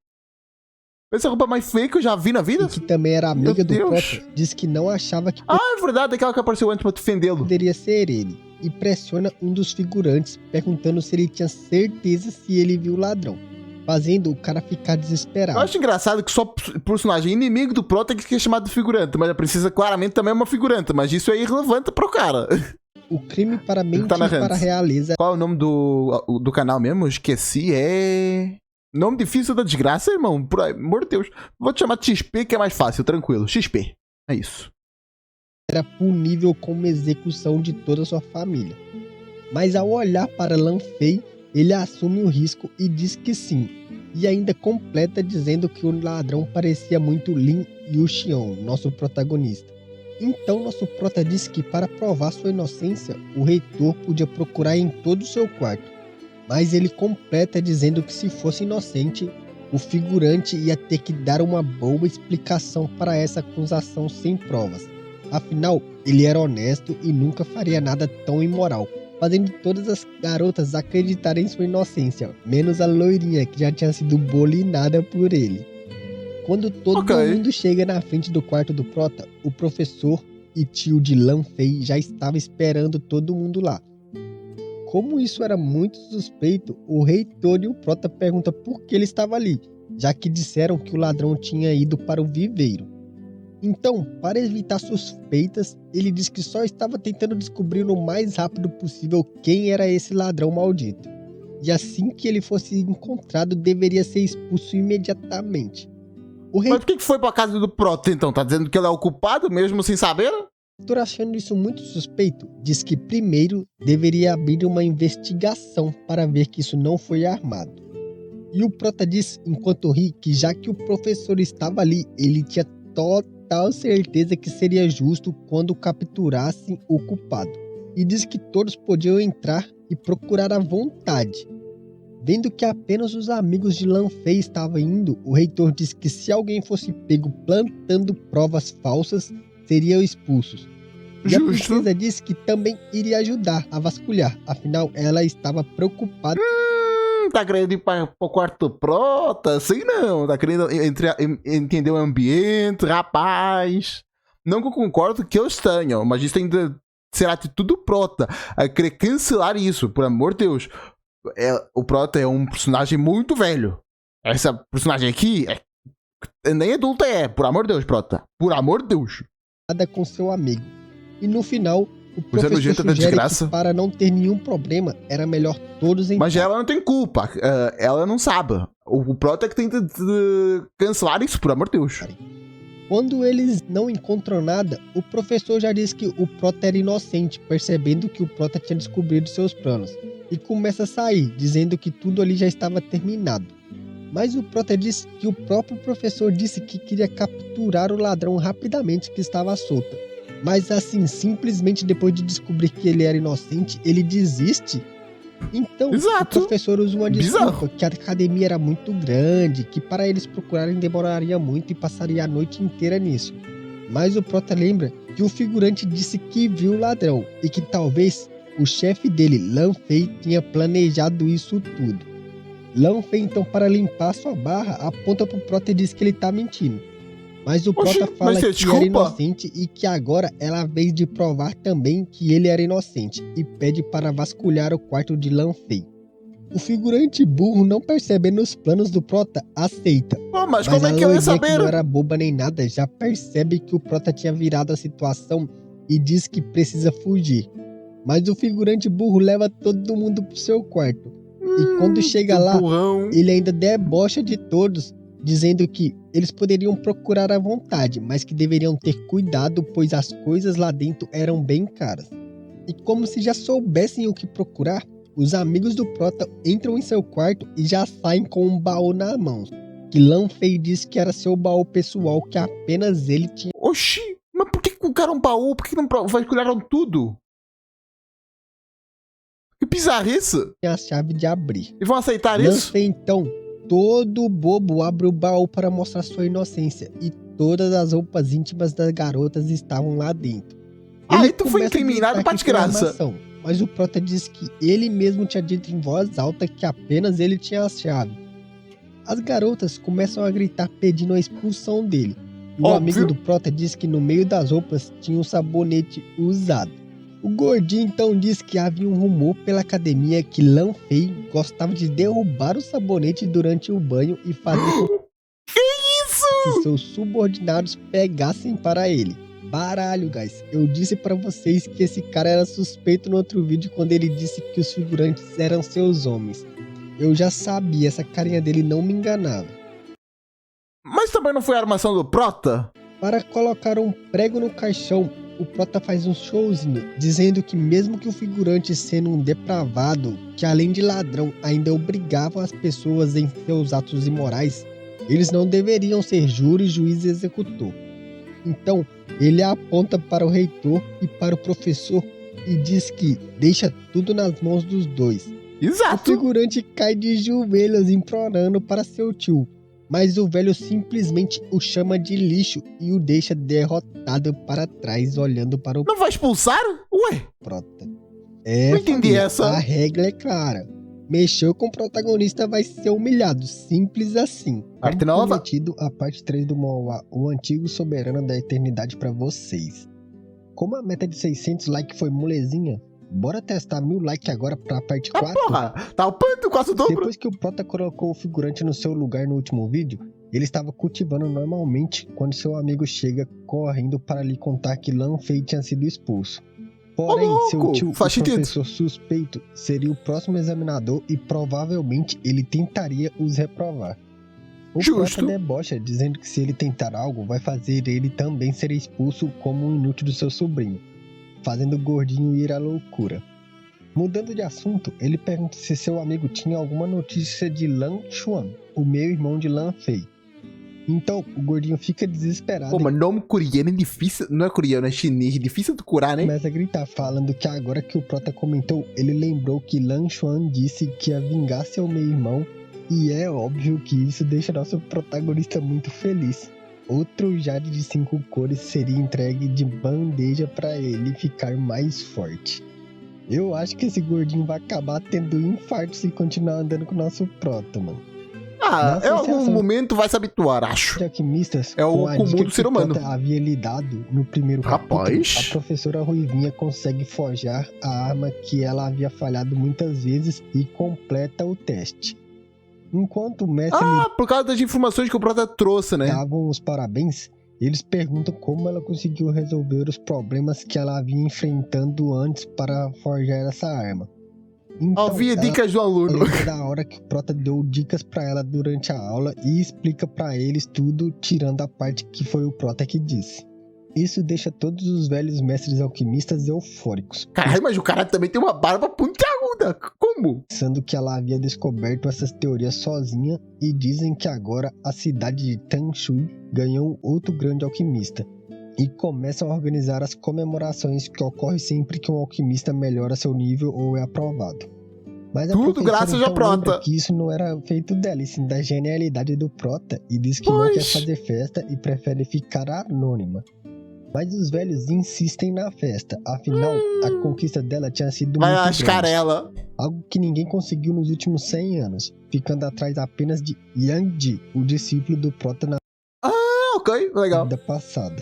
Essa é a roupa mais feia que eu já vi na vida? e que também era amiga Meu do Deus. Prota, diz que não achava que Ah, é verdade, aquela que apareceu antes pra defendê-lo. poderia ser ele, e pressiona um dos figurantes perguntando se ele tinha certeza se ele viu o ladrão, fazendo o cara ficar desesperado. Eu acho engraçado que só personagem inimigo do Prota que é chamado de figurante, mas a princesa claramente também é uma figurante, mas isso é irrelevante pro cara. O crime para Ele mentir tá narrando. para a realeza Qual é o nome do canal mesmo? Eu esqueci, é... Nome difícil da desgraça, irmão. Por amor de Deus. Vou te chamar de XP que é mais fácil, tranquilo. XP. É isso. era punível como execução de toda a sua família. Mas ao olhar para Lanfei, ele assume o risco e diz que sim, e ainda completa dizendo que o ladrão parecia muito Lin Yuxion, nosso protagonista. Então nosso prota diz que para provar sua inocência, o reitor podia procurar em todo o seu quarto, mas ele completa dizendo que se fosse inocente, o figurante ia ter que dar uma boa explicação para essa acusação sem provas. Afinal, ele era honesto e nunca faria nada tão imoral, fazendo todas as garotas acreditarem em sua inocência, menos a loirinha que já tinha sido bolinada por ele. Quando todo mundo chega na frente do quarto do prota, o professor e tio de Lanfei já estava esperando todo mundo lá. Como isso era muito suspeito, o reitor e o prota perguntam por que ele estava ali, já que disseram que o ladrão tinha ido para o viveiro. Então, para evitar suspeitas, ele diz que só estava tentando descobrir o mais rápido possível quem era esse ladrão maldito. E assim que ele fosse encontrado, deveria ser expulso imediatamente. Mas por que foi pra casa do Prota, então? Tá dizendo que ele é o culpado, mesmo sem saber? Reitor, achando isso muito suspeito, diz que primeiro deveria abrir uma investigação para ver que isso não foi armado. E o Prota diz, enquanto ri, que já que o professor estava ali, ele tinha total certeza que seria justo quando capturassem o culpado. E diz que todos podiam entrar e procurar à vontade. Vendo que apenas os amigos de Lanfei estavam indo, o reitor diz que se alguém fosse pego plantando provas falsas, seriam expulsos. E a princesa disse que também iria ajudar a vasculhar, afinal ela estava preocupada. Tá querendo ir para o quarto do Prota? Assim não, tá querendo entender o ambiente, rapaz. Não que eu concordo que eles tenham, mas isso ainda ser a atitude do Prota a querer cancelar isso, por amor de Deus. O Prota é um personagem muito velho. Essa personagem aqui nem adulta por amor de Deus, Prota. Por amor de Deus. Nada com seu amigo. E no final, o Você é professor nojenta da sugere desgraça. que para não ter nenhum problema, era melhor todos Mas ela não tem culpa. Ela não sabe. O Prota é que tenta cancelar isso, por amor de Deus. Quando eles não encontram nada, o professor já diz que o Prota era inocente, percebendo que o Prota tinha descobrido seus planos. E começa a sair, dizendo que tudo ali já estava terminado. Mas o Prota diz que o próprio professor disse que queria capturar o ladrão rapidamente que estava solto. Mas assim, simplesmente depois de descobrir que ele era inocente, ele desiste. Então, Exato. o professor usa uma desculpa, Bizarro. que a academia era muito grande, que para eles procurarem demoraria muito e passaria a noite inteira nisso. Mas o Prota lembra que o figurante disse que viu o ladrão e que talvez o chefe dele, Lan Fei, tinha planejado isso tudo. Lan Fei, então, para limpar sua barra, aponta pro Prota e diz que ele tá mentindo. Mas o Prota fala que desculpa. era inocente e que agora era a vez de provar também que ele era inocente e pede para vasculhar o quarto de Lan Fei. O figurante burro, não percebendo os planos do Prota, aceita. Pô, mas como é que eu ia a saber? que não era boba nem nada, já percebe que o Prota tinha virado a situação e diz que precisa fugir. Mas o figurante burro leva todo mundo pro seu quarto. E quando chega lá, burrão. ele ainda debocha de todos, dizendo que eles poderiam procurar à vontade, mas que deveriam ter cuidado, pois as coisas lá dentro eram bem caras. E como se já soubessem o que procurar, os amigos do Prota entram em seu quarto e já saem com um baú na mão, que Lan Fei diz que era seu baú pessoal, que apenas ele tinha. Oxi, mas por que colocaram um baú? Por que não vasculharam tudo? Que bizarrice. A chave de abrir. E vão aceitar Lan isso? Fei, então, todo bobo, abre o baú para mostrar sua inocência e todas as roupas íntimas das garotas estavam lá dentro. Aí tu foi começa a incriminado gritar pra que foi desgraça. armação, mas o Prota diz que ele mesmo tinha dito em voz alta que apenas ele tinha a chave. As garotas começam a gritar pedindo a expulsão dele. E o Óbvio. amigo do Prota diz que no meio das roupas tinha um sabonete usado. O gordinho então diz que havia um rumor pela academia que Lan Fei gostava de derrubar o sabonete durante o banho e fazer com que seus subordinados pegassem para ele. Baralho, guys. Eu disse pra vocês que esse cara era suspeito no outro vídeo quando ele disse que os figurantes eram seus homens. Eu já sabia, essa carinha dele não me enganava. Mas também não foi a armação do Prota? Para colocar um prego no caixão, o Prota faz um showzinho, dizendo que mesmo que o figurante sendo um depravado, que além de ladrão ainda obrigava as pessoas em seus atos imorais, eles não deveriam ser júri, juiz e executor. Então, ele aponta para o reitor e para o professor e diz que deixa tudo nas mãos dos dois. O Exato. figurante cai de joelhos implorando para seu tio, mas o velho simplesmente o chama de lixo e o deixa derrotado para trás, olhando para o Não vai expulsar? Ué, Prota. não entendi família, essa. A regra é clara. Mexeu com o protagonista vai ser humilhado, simples assim. Parte Como nova. prometido, a parte 3 do Moa, o antigo soberano da eternidade para vocês. Como a meta de 600 likes foi molezinha, bora testar 1000 likes agora pra parte 4? Porra, tá o panto, quase o dobro. Depois que o Prota colocou o figurante no seu lugar no último vídeo, ele estava cultivando normalmente quando seu amigo chega correndo para lhe contar que Lan Fei tinha sido expulso. Porém, louco, seu tio, faz o sentido. professor suspeito, seria o próximo examinador e provavelmente ele tentaria os reprovar. O Justo. Prota debocha, dizendo que se ele tentar algo, vai fazer ele também ser expulso como um inútil do seu sobrinho, fazendo o gordinho ir à loucura. Mudando de assunto, ele pergunta se seu amigo tinha alguma notícia de Lan Xuan, o meio-irmão de Lan Fei. Então, o gordinho fica desesperado Pô, mas nome coreano é difícil. Não é coreano, é chinês. Difícil de curar, né? começa a gritar, falando que agora que o Prota comentou, ele lembrou que Lan Xuan disse que ia vingar seu meio-irmão, e é óbvio que isso deixa nosso protagonista muito feliz. Outro jade de 5 cores seria entregue de bandeja para ele ficar mais forte. Eu acho que esse gordinho vai acabar tendo um infarto se continuar andando com o nosso Prota, mano. Ah, Na em algum associação momento vai se habituar, acho. de alquimistas, É o com a comum dica do que ser humano. Prota havia lhe dado no primeiro capítulo, Rapaz. a professora Ruivinha consegue forjar a arma que ela havia falhado muitas vezes e completa o teste. Enquanto o mestre lhe Por causa das informações que o Prota trouxe, né? davam os parabéns, eles perguntam como ela conseguiu resolver os problemas que ela havia enfrentando antes para forjar essa arma. Então, Havia dicas do aluno. lembra da hora que o Prota deu dicas pra ela durante a aula e explica pra eles tudo, tirando a parte que foi o Prota que disse. Isso deixa todos os velhos mestres alquimistas eufóricos, Caralho, mas o cara também tem uma barba pontiaguda. Como? pensando que ela havia descoberto essas teorias sozinha, e dizem que agora a cidade de Tangshui ganhou outro grande alquimista, e começam a organizar as comemorações que ocorrem sempre que um alquimista melhora seu nível ou é aprovado. Mas a Tudo professora, graças a então, Prota. lembra que isso não era feito dela, e sim da genialidade do Prota, e diz que não quer Pois. fazer festa e prefere ficar anônima. Mas os velhos insistem na festa, afinal, a conquista dela tinha sido Vai muito lascar grande, ela. algo que ninguém conseguiu nos últimos 100 anos, ficando atrás apenas de Yang Ji, o discípulo do Prota na Ok, legal. vida passada.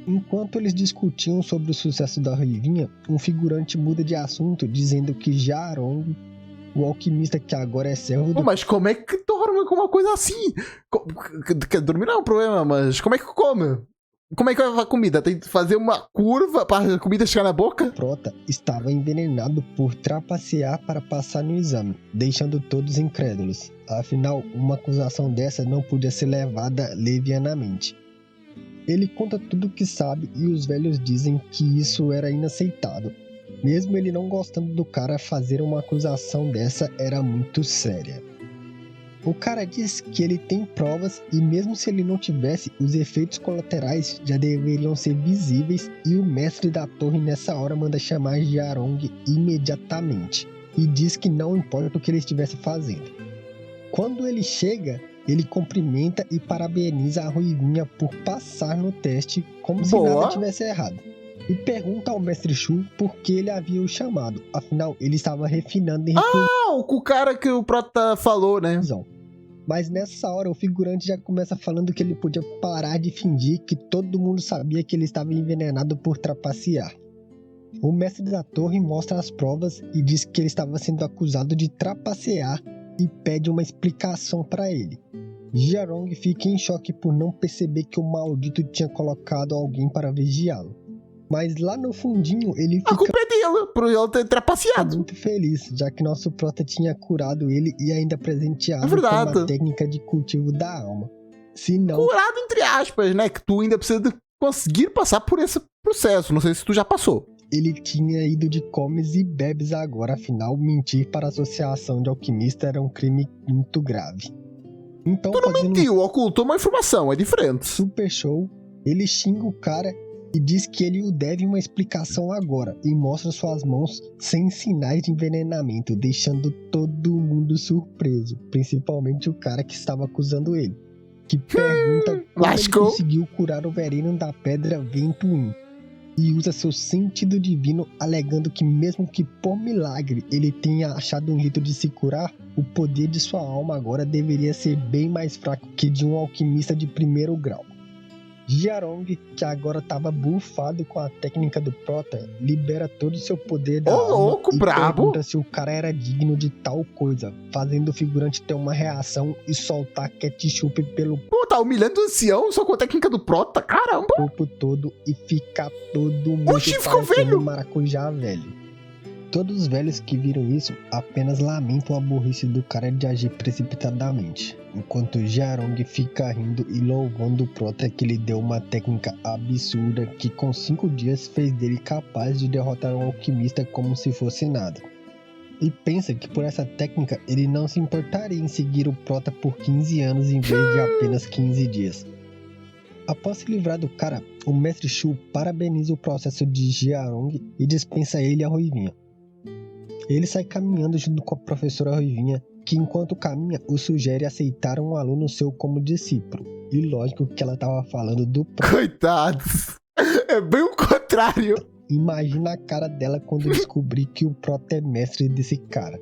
Enquanto eles discutiam sobre o sucesso da Ruivinha, um figurante muda de assunto, dizendo que Jarong, o alquimista que agora é servo Pô, do mas como é que dorme com uma coisa assim? Dormir não é um problema, mas como é que come? Como é que vai levar comida? Tem que fazer uma curva para a comida chegar na boca? Prota estava envenenado por trapacear para passar no exame, deixando todos incrédulos. Afinal, uma acusação dessa não podia ser levada levianamente. Ele conta tudo o que sabe e os velhos dizem que isso era inaceitável. Mesmo ele não gostando do cara, fazer uma acusação dessa era muito séria. O cara diz que ele tem provas e mesmo se ele não tivesse, os efeitos colaterais já deveriam ser visíveis, e o mestre da torre nessa hora manda chamar Jarong imediatamente e diz que não importa o que ele estivesse fazendo. Quando ele chega, ele cumprimenta e parabeniza a Ruivinha por passar no teste como se Boa. nada tivesse errado. E pergunta ao mestre Shu por que ele havia o chamado, afinal ele estava refinando em O cara que o Prota falou, né? reclusão. Mas nessa hora o figurante já começa falando que ele podia parar de fingir que todo mundo sabia que ele estava envenenado por trapacear. O mestre da torre mostra as provas e diz que ele estava sendo acusado de trapacear e pede uma explicação para ele. Jarong fica em choque por não perceber que o maldito tinha colocado alguém para vigiá-lo. Mas lá no fundinho ele A fica culpa é dele, por ele ter trapaceado. muito feliz, já que nosso Prota tinha curado ele e ainda presenteado É com verdade. uma técnica de cultivo da alma. Se não, Curado entre aspas, né? Que tu ainda precisa de conseguir passar por esse processo. Não sei se tu já passou. ele tinha ido de comes e bebes agora, afinal, mentir para a associação de alquimistas era um crime muito grave. Então, Tu não fazendo um mentiu, ocultou uma informação, é diferente. super show, ele xinga o cara e diz que ele o deve uma explicação agora, e mostra suas mãos sem sinais de envenenamento, deixando todo mundo surpreso, principalmente o cara que estava acusando ele, que pergunta como ele lascou. conseguiu curar o veneno da pedra Ventuin, e usa seu sentido divino, alegando que mesmo que por milagre ele tenha achado um jeito de se curar, o poder de sua alma agora deveria ser bem mais fraco que de um alquimista de primeiro grau. Jarong, que agora estava bufado com a técnica do Prota, libera todo o seu poder da Ô, alma louco, e brabo. pergunta se o cara era digno de tal coisa, fazendo o figurante ter uma reação e soltar ketchup pelo Pô, tá humilhando o ancião só com a técnica do Prota, caramba. corpo todo e fica todo mundo Oxi, ficou parecendo velho. um maracujá velho. Todos os velhos que viram isso apenas lamentam a burrice do cara de agir precipitadamente, enquanto Jarong fica rindo e louvando o Prota que lhe deu uma técnica absurda que com 5 dias fez dele capaz de derrotar um alquimista como se fosse nada. E pensa que por essa técnica ele não se importaria em seguir o Prota por 15 anos em vez de apenas 15 dias. Após se livrar do cara, o mestre Shu parabeniza o processo de Jarong e dispensa ele e a Ruivinha. Ele sai caminhando junto com a professora Ruivinha, que enquanto caminha o sugere aceitar um aluno seu como discípulo. E lógico que ela tava falando do Prota. Coitados. É bem o contrário. Imagina a cara dela quando descobrir que o Prota é mestre desse cara.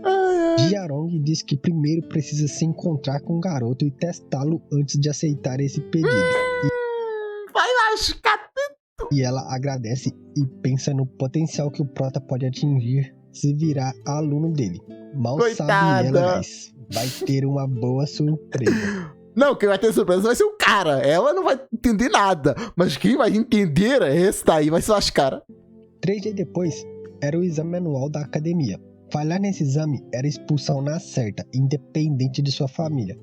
Ai, Jiarong diz que primeiro precisa se encontrar com o garoto e testá-lo antes de aceitar esse pedido. Vai lascar. E ela agradece e pensa no potencial que o Prota pode atingir se virar aluno dele. Mal sabe ela, guys, vai ter uma boa surpresa. Não, quem vai ter surpresa vai ser o cara. Ela não vai entender nada. Mas quem vai entender é esse daí, vai ser as caras. 3 dias depois, era o exame anual da academia. Falhar nesse exame era expulsão na certa, independente de sua família.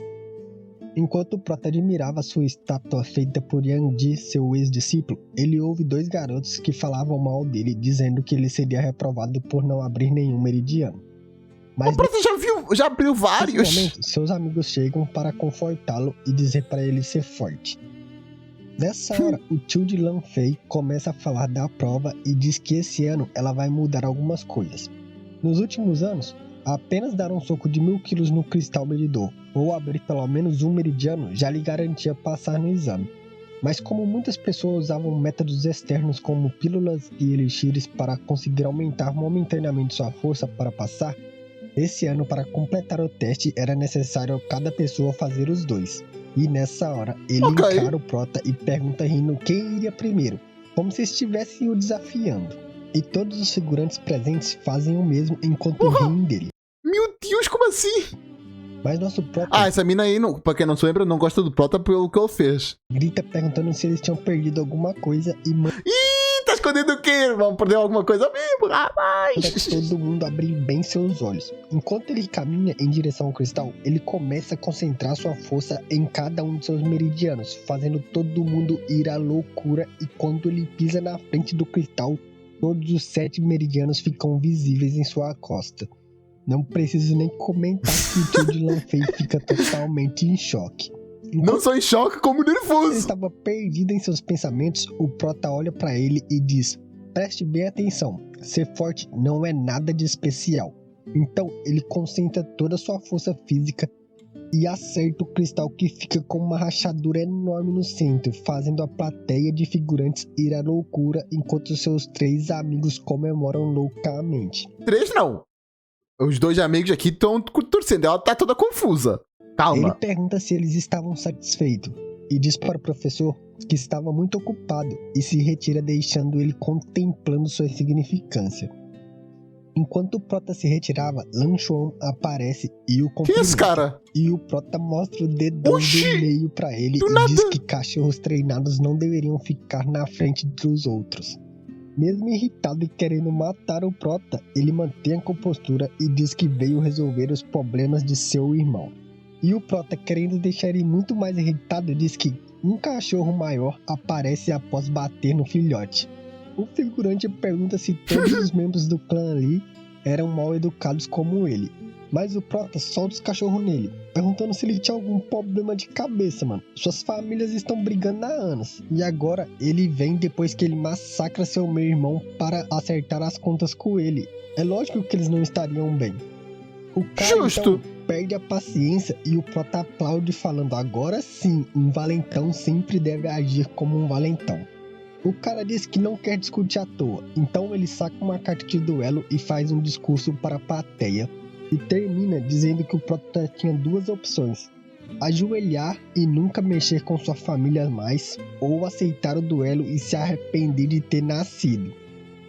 Enquanto o Prota admirava sua estátua feita por Yang Ji, seu ex-discípulo, ele ouve 2 garotos que falavam mal dele, dizendo que ele seria reprovado por não abrir nenhum meridiano. Mas o Prota já abriu vários. Nesse momento, seus amigos chegam para confortá-lo e dizer para ele ser forte. Nessa hora, o tio de Lan Fei começa a falar da prova e diz que esse ano ela vai mudar algumas coisas. Nos últimos anos, apenas dar um soco de 1000 quilos no cristal medidor ou abrir pelo menos um meridiano já lhe garantia passar no exame. Mas como muitas pessoas usavam métodos externos como pílulas e elixires para conseguir aumentar momentaneamente sua força para passar, esse ano para completar o teste era necessário cada pessoa fazer os 2. E nessa hora ele encara o Prota e pergunta rindo quem iria primeiro, como se estivessem o desafiando. E todos os figurantes presentes fazem o mesmo enquanto riem dele. Meu Deus, como assim? Mas nosso Prota... essa mina aí, não, pra quem não se lembra, não gosta do Prota pelo que ele fez. Grita perguntando se eles tinham perdido alguma coisa e... Ih, tá escondendo o quê, irmão? Perdeu alguma coisa mesmo, rapaz? Todo mundo abrir bem seus olhos. Enquanto ele caminha em direção ao cristal, ele começa a concentrar sua força em cada um de seus meridianos, fazendo todo mundo ir à loucura, e quando ele pisa na frente do cristal, todos os 7 meridianos ficam visíveis em sua costa. Não preciso nem comentar que o tio de Lan Fei fica totalmente em choque. Não só em choque, como nervoso. Ele estava perdido em seus pensamentos, o Prota olha para ele e diz: preste bem atenção, ser forte não é nada de especial. Então ele concentra toda a sua força física e acerta o cristal, que fica com uma rachadura enorme no centro, fazendo a plateia de figurantes ir à loucura enquanto seus 3 amigos comemoram loucamente. 3 não. Os 2 amigos aqui estão torcendo, ela tá toda confusa. Calma. Ele pergunta se eles estavam satisfeitos e diz para o professor que estava muito ocupado e se retira, deixando ele contemplando sua insignificância. Enquanto o Prota se retirava, Lan Xuan aparece e o cumprimenta. Quem é esse cara? E o Prota mostra o dedão do meio para ele e diz que cachorros treinados não deveriam ficar na frente dos outros. Mesmo irritado e querendo matar o Prota, ele mantém a compostura e diz que veio resolver os problemas de seu irmão. E o Prota, querendo deixar ele muito mais irritado, diz que um cachorro maior aparece após bater no filhote. O figurante pergunta se todos os membros do clã ali eram mal educados como ele. Mas o Prota solta os cachorros nele, perguntando se ele tinha algum problema de cabeça, mano. Suas famílias estão brigando há anos. E agora ele vem depois que ele massacra seu meu irmão para acertar as contas com ele. É lógico que eles não estariam bem. O cara então perde a paciência e o Prota aplaude, falando: agora sim, um valentão sempre deve agir como um valentão. O cara diz que não quer discutir à toa, então ele saca uma carta de duelo e faz um discurso para a plateia. E termina dizendo que o Prota tinha 2 opções: ajoelhar e nunca mexer com sua família mais, ou aceitar o duelo e se arrepender de ter nascido.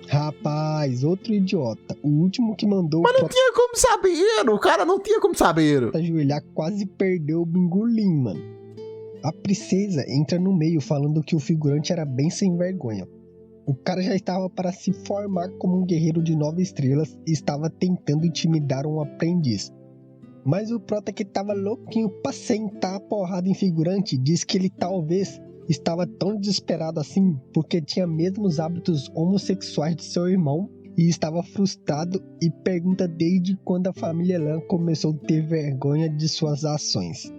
Rapaz, outro idiota. O último que mandou... Mas não tinha como saber, o cara não tinha como saber. Ajoelhar quase perdeu o bingolim, mano. A princesa entra no meio falando que o figurante era bem sem vergonha. O cara já estava para se formar como um guerreiro de 9 estrelas e estava tentando intimidar um aprendiz. Mas o Prota, que estava louquinho para sentar a porrada em figurante, diz que ele talvez estava tão desesperado assim porque tinha mesmos hábitos homossexuais de seu irmão e estava frustrado, e pergunta desde quando a família Lan começou a ter vergonha de suas ações.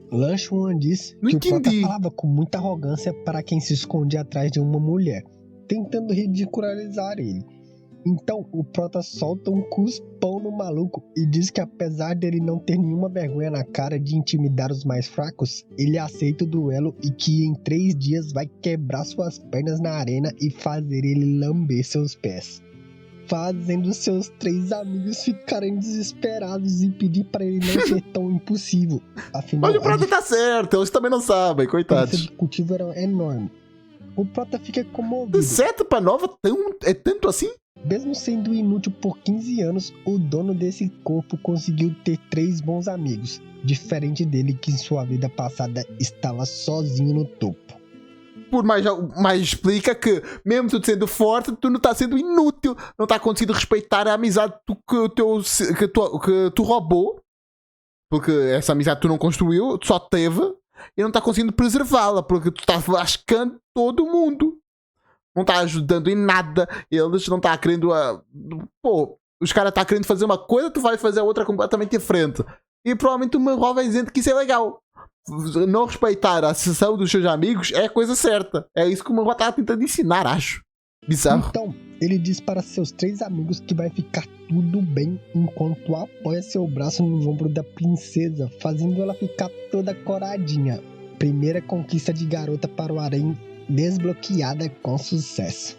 Lan Xuan diz que o Prota falava com muita arrogância para quem se esconde atrás de uma mulher, tentando ridicularizar ele. Então o Prota solta um cuspão no maluco e diz que apesar dele não ter nenhuma vergonha na cara de intimidar os mais fracos, ele aceita o duelo e que em 3 dias vai quebrar suas pernas na arena e fazer ele lamber seus pés. fazendo seus 3 amigos ficarem desesperados e pedir pra ele não ser tão impossível. Afinal, Mas o Prota tá certo, eles também não sabem, a coitados. diferença de cultivo era enorme. O Prota fica comovido. De 7 pra 9 é tanto assim? Mesmo sendo inútil por 15 anos, o dono desse corpo conseguiu ter 3 bons amigos, diferente dele que em sua vida passada estava sozinho no topo. Mas explica que, mesmo tu sendo forte, tu não tá sendo inútil, não tá conseguindo respeitar a amizade que tu roubou, porque essa amizade tu não construiu, tu só teve, e não tá conseguindo preservá-la, porque tu tá lascando todo mundo. Não tá ajudando em nada, eles não tá querendo. Pô, os caras tá querendo fazer uma coisa, tu vai fazer a outra completamente diferente. E provavelmente o Manhwa vai dizendo que isso é legal. Não respeitar a sessão dos seus amigos é a coisa certa. É isso que o Manhwa tá tentando ensinar, acho. Bizarro. Então, ele diz para seus 3 amigos que vai ficar tudo bem enquanto apoia seu braço no ombro da princesa, fazendo ela ficar toda coradinha. Primeira conquista de garota para o harém desbloqueada com sucesso.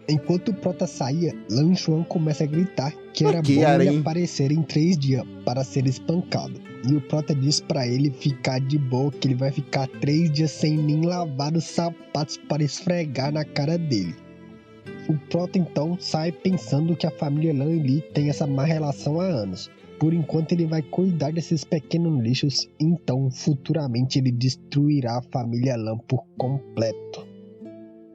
Enquanto o Prota saía, Lan Xuan começa a gritar que era bom ele aparecer em 3 dias para ser espancado. E o Prota diz pra ele ficar de boa, que ele vai ficar 3 dias sem nem lavar os sapatos para esfregar na cara dele. O Prota então sai pensando que a família Lan e Li tem essa má relação há anos. Por enquanto ele vai cuidar desses pequenos lixos, então futuramente ele destruirá a família Lan por completo.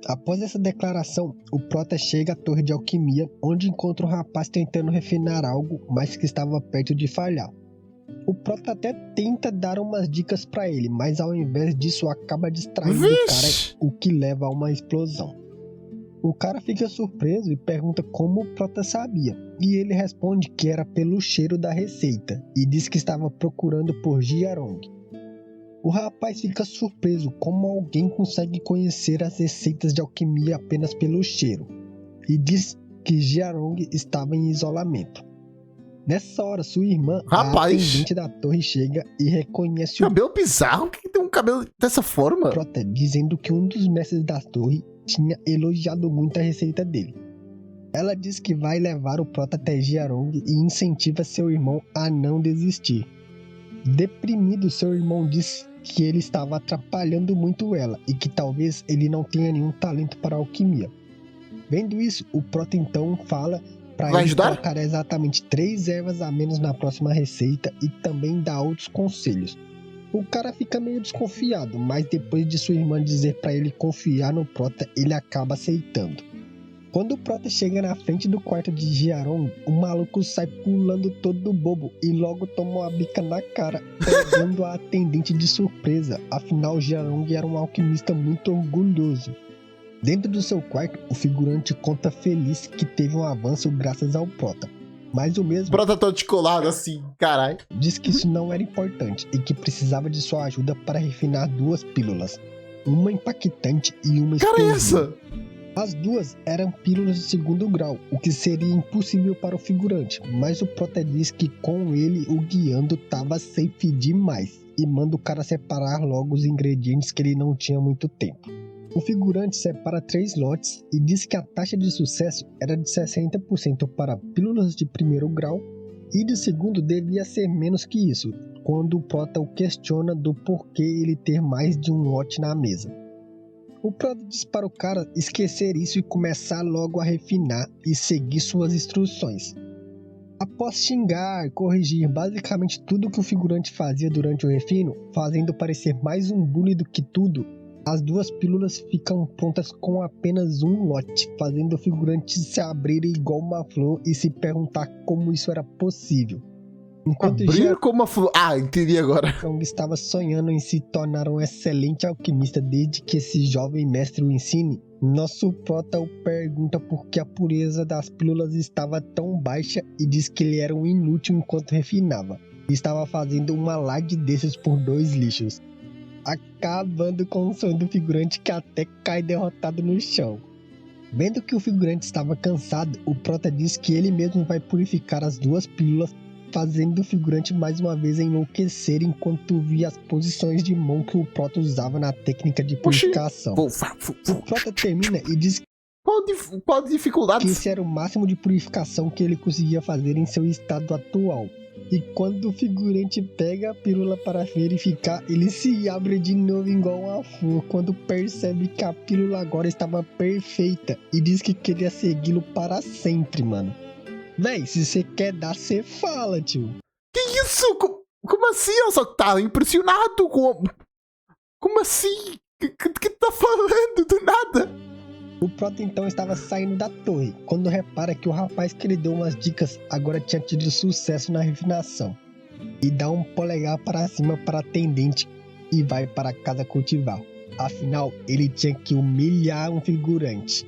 Após essa declaração, o Prota chega à torre de alquimia, onde encontra um rapaz tentando refinar algo, mas que estava perto de falhar. O Prota até tenta dar umas dicas pra ele, mas ao invés disso acaba distraindo o cara, o que leva a uma explosão. O cara fica surpreso e pergunta como o Prota sabia, e ele responde que era pelo cheiro da receita, e diz que estava procurando por Jiarong. O rapaz fica surpreso como alguém consegue conhecer as receitas de alquimia apenas pelo cheiro, e diz que Jiarong estava em isolamento. Nessa hora, sua irmã, a atendente da torre, chega e reconhece o cabelo bizarro? Por que tem um cabelo dessa forma? Prota, dizendo que um dos mestres da torre tinha elogiado muito a receita dele. Ela diz que vai levar o Prota até Jiarong e incentiva seu irmão a não desistir. Deprimido, seu irmão diz que ele estava atrapalhando muito ela e que talvez ele não tenha nenhum talento para a alquimia. Vendo isso, o Prota então fala para ele colocar exatamente 3 ervas a menos na próxima receita e também dá outros conselhos. O cara fica meio desconfiado, mas depois de sua irmã dizer para ele confiar no Prota, ele acaba aceitando. Quando o Prota chega na frente do quarto de Jiarong, o maluco sai pulando todo bobo e logo toma uma bica na cara, pegando a atendente de surpresa. Afinal, Jiarong era um alquimista muito orgulhoso. Dentro do seu quarto, o figurante conta feliz que teve um avanço graças ao Prota. Mas o mesmo... Prota todo descolado assim, caralho. Diz que isso não era importante e que precisava de sua ajuda para refinar 2 pílulas. Uma impactante e uma explosiva. As 2 eram pílulas de 2º grau, o que seria impossível para o figurante, mas o Prota diz que com ele o guiando tava safe demais e manda o cara separar logo os ingredientes que ele não tinha muito tempo. O figurante separa 3 lotes e diz que a taxa de sucesso era de 60% para pílulas de 1º grau e de 2º devia ser menos que isso, quando o Prota o questiona do porquê ele ter mais de um lote na mesa. O Prota diz para o cara esquecer isso e começar logo a refinar e seguir suas instruções. Após xingar, corrigir basicamente tudo que o figurante fazia durante o refino, fazendo parecer mais um bully do que tudo, as 2 pílulas ficam prontas com apenas um lote, fazendo o figurante se abrir igual uma flor e se perguntar como isso era possível. Enquanto abrir como uma flor. Ah, entendi agora. Jiarong estava sonhando em se tornar um excelente alquimista desde que esse jovem mestre o ensine, nosso Prota o pergunta por que a pureza das pílulas estava tão baixa e diz que ele era um inútil enquanto refinava, e estava fazendo uma laje desses por 2 lixos, acabando com o sonho do figurante que até cai derrotado no chão. Vendo que o figurante estava cansado, o Prota diz que ele mesmo vai purificar as 2 pílulas, fazendo o figurante mais uma vez enlouquecer enquanto via as posições de mão que o Prota usava na técnica de purificação. O Prota termina e diz qual dificuldade? Que esse era o máximo de purificação que ele conseguia fazer em seu estado atual. E quando o figurante pega a pílula para verificar, ele se abre de novo igual uma flor quando percebe que a pílula agora estava perfeita e diz que queria segui-lo para sempre, mano. Véi, se você quer dar, você fala, tio. Que isso? Como assim? Eu só tava impressionado com... Como assim? Que tá falando do nada? O Prota então estava saindo da torre, quando repara que o rapaz que lhe deu umas dicas agora tinha tido sucesso na refinação. E dá um polegar para cima para a atendente e vai para casa cultivar. Afinal, ele tinha que humilhar um figurante.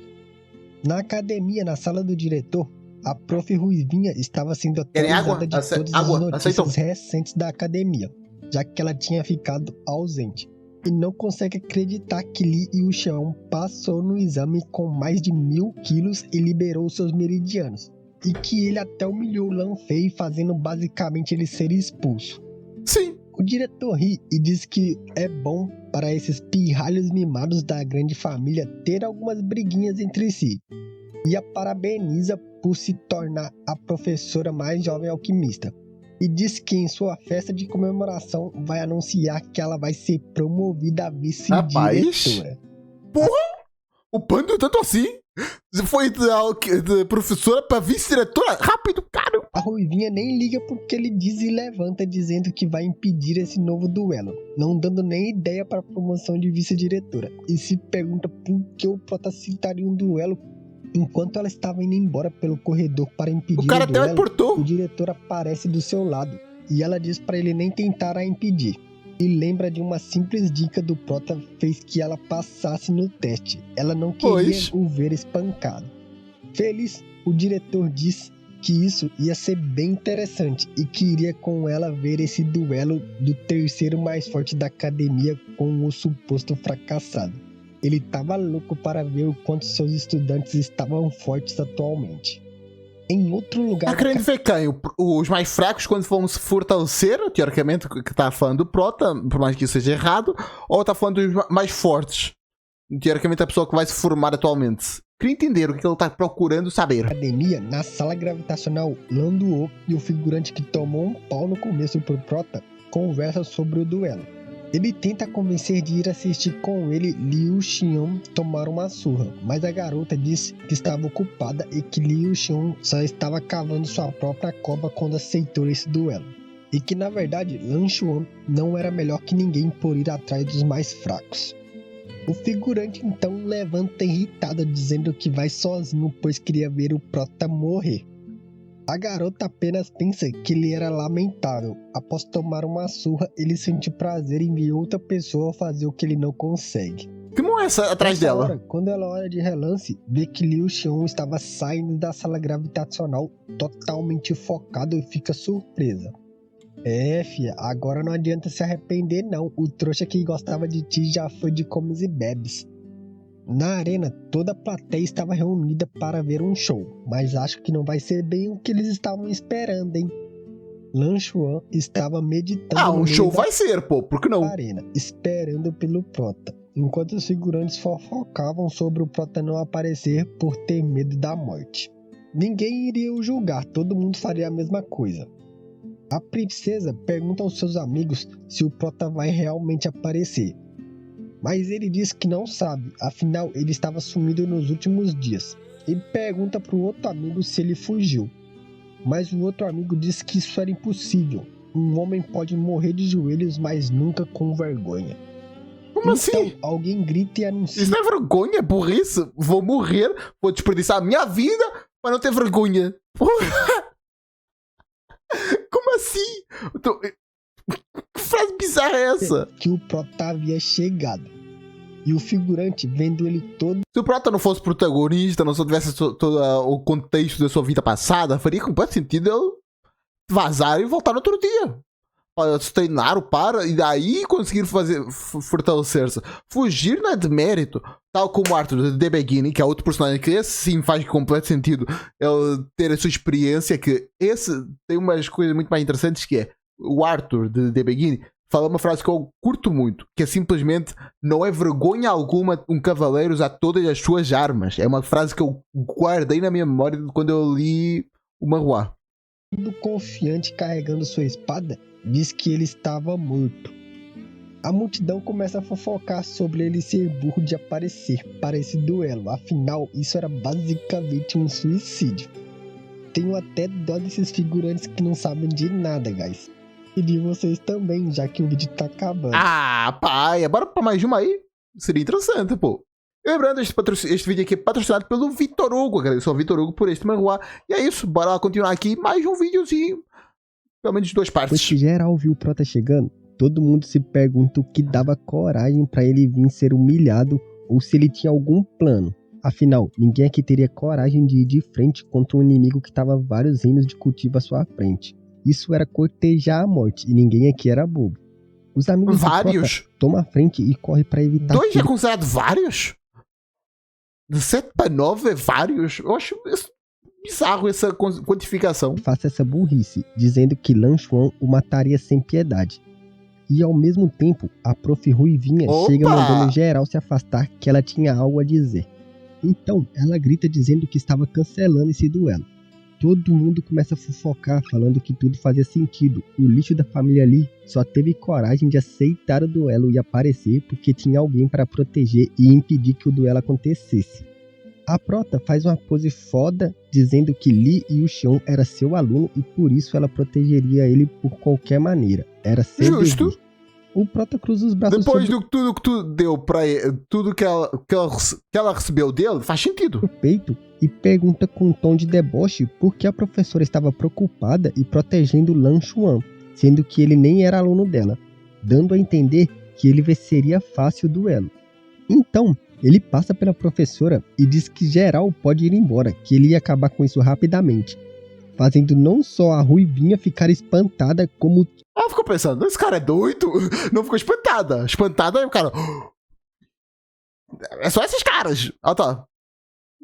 Na academia, na sala do diretor, a prof. Ruivinha estava sendo atualizada de todas as notícias recentes da academia, já que ela tinha ficado ausente. E não consegue acreditar que Li Yuxiang passou no exame com mais de 1000 quilos e liberou seus meridianos. E que ele até humilhou Lan Fei, fazendo basicamente ele ser expulso. Sim. O diretor ri e diz que é bom para esses pirralhos mimados da grande família ter algumas briguinhas entre si. E a parabeniza por se tornar a professora mais jovem alquimista. E diz que em sua festa de comemoração vai anunciar que ela vai ser promovida a vice-diretora. Porra! O Pando tanto assim? Foi de professora pra vice-diretora? Rápido, cara! A Ruivinha nem liga porque ele diz e levanta dizendo que vai impedir esse novo duelo, não dando nem ideia para a promoção de vice-diretora. E se pergunta por que o Prota citaria um duelo. Enquanto ela estava indo embora pelo corredor para impedir o duelo, teleportou. O diretor aparece do seu lado e ela diz para ele nem tentar a impedir. E lembra de uma simples dica do Prota fez que ela passasse no teste. Ela não queria o ver espancado. Feliz, o diretor diz que isso ia ser bem interessante e que iria com ela ver esse duelo do terceiro mais forte da academia com o suposto fracassado. Ele estava louco para ver o quanto seus estudantes estavam fortes atualmente. Em outro lugar... Tá querendo ver quem? Os mais fracos quando vão se fortalecer, teoricamente, que tá falando do Prota, por mais que isso seja errado, ou tá falando dos mais fortes? Teoricamente a pessoa que vai se formar atualmente. Queria entender o que ele tá procurando saber. Academia, na sala gravitacional, Landuo e o figurante que tomou um pau no começo pro Prota conversam sobre o duelo. Ele tenta convencer de ir assistir com ele Li Yuxiang tomar uma surra, mas a garota diz que estava ocupada e que Li Yuxiang só estava cavando sua própria cova quando aceitou esse duelo. E que na verdade Lan Xuan não era melhor que ninguém por ir atrás dos mais fracos. O figurante então levanta irritado dizendo que vai sozinho pois queria ver o Prota morrer. A garota apenas pensa que ele era lamentável. Após tomar uma surra, ele sente prazer em ver outra pessoa fazer o que ele não consegue. Que mão é essa atrás dela? Hora, quando ela olha de relance, vê que Liu Xiong estava saindo da sala gravitacional totalmente focado e fica surpresa. Fia, agora não adianta se arrepender não. O trouxa que gostava de ti já foi de comes e bebes. Na arena, toda a plateia estava reunida para ver um show, mas acho que não vai ser bem o que eles estavam esperando, hein? Lan Xuan estava meditando um show vai ser, pô, por que não? Arena, esperando pelo Prota, enquanto os figurantes fofocavam sobre o Prota não aparecer por ter medo da morte. Ninguém iria o julgar, todo mundo faria a mesma coisa. A princesa pergunta aos seus amigos se o Prota vai realmente aparecer. Mas ele diz que não sabe, afinal ele estava sumido nos últimos dias. E pergunta para o outro amigo se ele fugiu. Mas o outro amigo diz que isso era impossível. Um homem pode morrer de joelhos, mas nunca com vergonha. Como assim? Alguém grita e anuncia... Isso não é vergonha, é burrice. Vou morrer, vou desperdiçar a minha vida para não ter vergonha. Porra. Como assim? Que frase bizarra é essa? Que o Prota havia chegado. E o figurante, vendo ele todo... Se o Prota não fosse protagonista, não só tivesse todo o contexto da sua vida passada, faria completo sentido ele vazar e voltar no outro dia. Para se treinar, e daí conseguir fortalecer-se. Fugir não é de mérito. Tal como o Arthur de The Beginning, que é outro personagem que esse sim faz completo sentido ele ter a sua experiência, que esse tem umas coisas muito mais interessantes que é o Arthur de The Beginning fala uma frase que eu curto muito, que é simplesmente: não é vergonha alguma um cavaleiro usar todas as suas armas. É uma frase que eu guardei na minha memória de quando eu li o manhwa. Todo confiante carregando sua espada, diz que ele estava morto. A multidão começa a fofocar sobre ele ser burro de aparecer para esse duelo, afinal isso era basicamente um suicídio. Tenho até dó desses figurantes que não sabem de nada, guys. E de vocês também, já que o vídeo tá acabando. Ah, pai, bora pra mais uma aí? Seria interessante, pô. Lembrando, este vídeo aqui é patrocinado pelo Vitor Hugo. Agradeço ao Vitor Hugo por este manhwa. E é isso, bora lá continuar aqui. Mais um videozinho. Pelo menos de 2 partes. Depois que geral viu o Prota chegando, todo mundo se pergunta o que dava coragem pra ele vir ser humilhado ou se ele tinha algum plano. Afinal, ninguém aqui teria coragem de ir de frente contra um inimigo que estava vários reinos de cultivo à sua frente. Isso era cortejar a morte e ninguém aqui era bobo. Os amigos vários? do Prota tomam a frente e correm pra evitar 2 é considerado vários? De 7 para 9 é vários? Eu acho bizarro essa quantificação. Faça essa burrice, dizendo que Lan Xuan o mataria sem piedade. E ao mesmo tempo, a Prof. Ruivinha chega mandando geral se afastar, que ela tinha algo a dizer. Então, ela grita dizendo que estava cancelando esse duelo. Todo mundo começa a fofocar, falando que tudo fazia sentido. O lixo da família Lee só teve coragem de aceitar o duelo e aparecer porque tinha alguém para proteger e impedir que o duelo acontecesse. A Prota faz uma pose foda, dizendo que Lee Yuxion era seu aluno e por isso ela protegeria ele por qualquer maneira. Era seu Justo. dever. O Prota cruza os braços depois de tudo que tu deu pra ele, tudo que ela recebeu dele, faz sentido. O peito e pergunta com um tom de deboche por que a professora estava preocupada e protegendo Lan Xuan, sendo que ele nem era aluno dela, dando a entender que ele venceria fácil o duelo. Então, ele passa pela professora e diz que geral pode ir embora, que ele ia acabar com isso rapidamente, fazendo não só a Ruivinha ficar espantada, como... Ela ficou pensando, esse cara é doido? Não ficou espantada. Espantada aí o cara... É só esses caras. Ah, tá.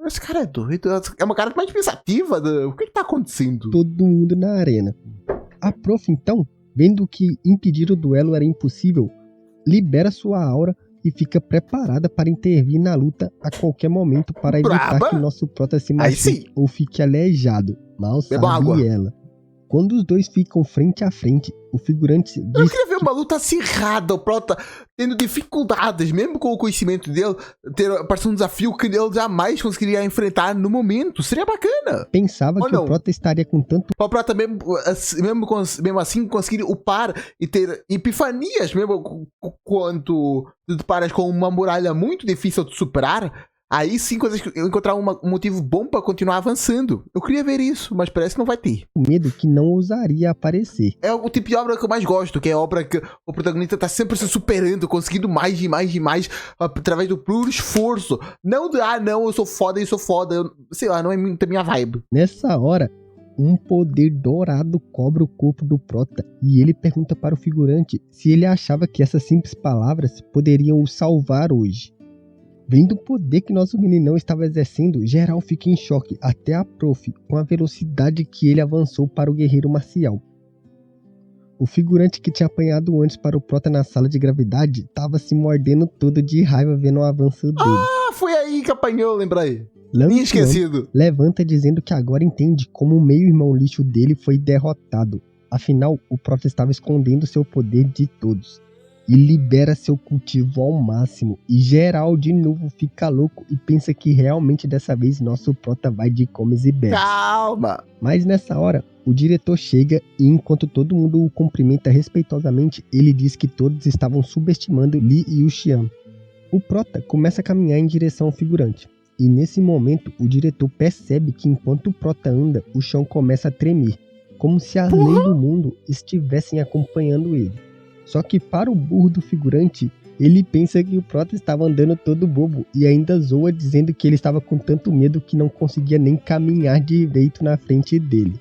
Esse cara é doido. É uma cara mais pensativa. O que tá acontecendo? Todo mundo na arena. A Prof, então, vendo que impedir o duelo era impossível, libera sua aura e fica preparada para intervir na luta a qualquer momento para evitar que nosso Prota se machuque ou fique aleijado. Mal sabe ela. Quando os dois ficam frente a frente, o figurante diz... Eu queria ver uma luta acirrada, o Prota tendo dificuldades, mesmo com o conhecimento dele, aparecer um desafio que ele jamais conseguiria enfrentar no momento. Seria bacana. Pensava que o Prota estaria com tanto... O Prota mesmo assim conseguir upar e ter epifanias, mesmo quando tu te paras com uma muralha muito difícil de superar. Aí sim eu encontrar um motivo bom pra continuar avançando. Eu queria ver isso, mas parece que não vai ter. Medo que não ousaria aparecer. É o tipo de obra que eu mais gosto, que é a obra que o protagonista tá sempre se superando, conseguindo mais e mais e mais, através do puro esforço. Não de, não, eu sou foda. Sei lá, não é muito a minha vibe. Nessa hora, um poder dourado cobre o corpo do Prota e ele pergunta para o figurante se ele achava que essas simples palavras poderiam o salvar hoje. Vendo o poder que nosso meninão estava exercendo, geral fica em choque, até a Prof, com a velocidade que ele avançou para o guerreiro marcial. O figurante que tinha apanhado antes para o Prota na sala de gravidade estava se mordendo todo de raiva vendo o avanço dele. Ah, foi aí que apanhou, lembrei. Tinha esquecido. Levanta dizendo que agora entende como o meio-irmão lixo dele foi derrotado. Afinal, o Prota estava escondendo seu poder de todos. E libera seu cultivo ao máximo. E geral de novo fica louco e pensa que realmente dessa vez nosso Prota vai de comes e bebes. Calma! Mas nessa hora, o diretor chega e enquanto todo mundo o cumprimenta respeitosamente, ele diz que todos estavam subestimando Lee Yuxian. O Prota começa a caminhar em direção ao figurante. E nesse momento, o diretor percebe que enquanto o Prota anda, o chão começa a tremer. Como se as leis do mundo estivessem acompanhando ele. Só que para o burro do figurante, ele pensa que o Prota estava andando todo bobo e ainda zoa dizendo que ele estava com tanto medo que não conseguia nem caminhar direito na frente dele.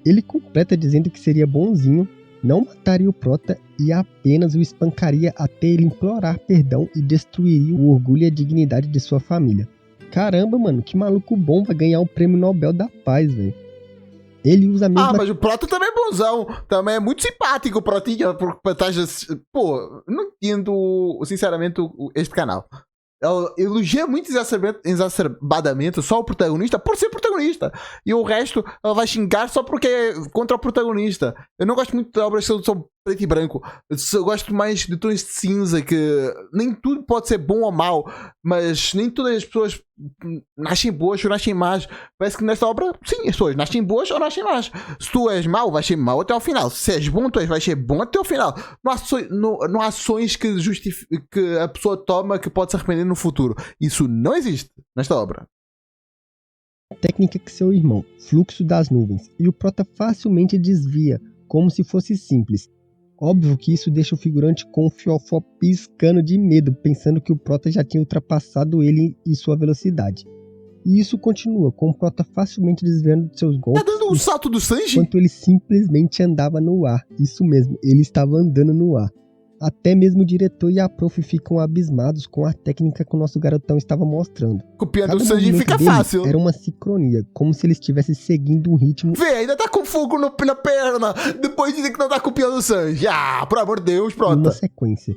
Ele completa dizendo que seria bonzinho, não mataria o Prota e apenas o espancaria até ele implorar perdão e destruiria o orgulho e a dignidade de sua família. Caramba, mano, que maluco bom vai ganhar o Prêmio Nobel da Paz, velho. Ele usa a mesma... Ah, mas o Prota também é bonzão. Também é muito simpático o Protinha. Pô, não entendo, sinceramente, este canal. Ela elogia muito exacerbadamente só o protagonista por ser protagonista. E o resto ela vai xingar só porque é contra o protagonista. Eu não gosto muito de obras que são preto e branco. Eu gosto mais de tons de cinza, que nem tudo pode ser bom ou mau, mas nem todas as pessoas nascem boas ou nascem más. Parece que nesta obra, sim, as pessoas nascem boas ou nascem más. Se tu és mau, vais ser mau até ao final. Se és bom, tu vais ser bom até ao final. Não há ações que a pessoa toma que pode se arrepender no futuro. Isso não existe nesta obra. Técnica que seu irmão, fluxo das nuvens, e o prota facilmente desvia, como se fosse simples. Óbvio que isso deixa o figurante com o fiofó piscando de medo, pensando que o prota já tinha ultrapassado ele e sua velocidade. E isso continua, com o prota facilmente desviando de seus golpes. Tá dando um salto do Sanji? Enquanto ele simplesmente andava no ar. Isso mesmo, ele estava andando no ar. Até mesmo o diretor e a prof ficam abismados com a técnica que o nosso garotão estava mostrando. Copiando o Sanji fica fácil. Era uma sincronia, como se ele estivesse seguindo um ritmo... Vê, ainda tá com fogo na perna. Depois dizem que não tá copiando o Sanji. Ah, por amor de Deus, Prota. Uma sequência.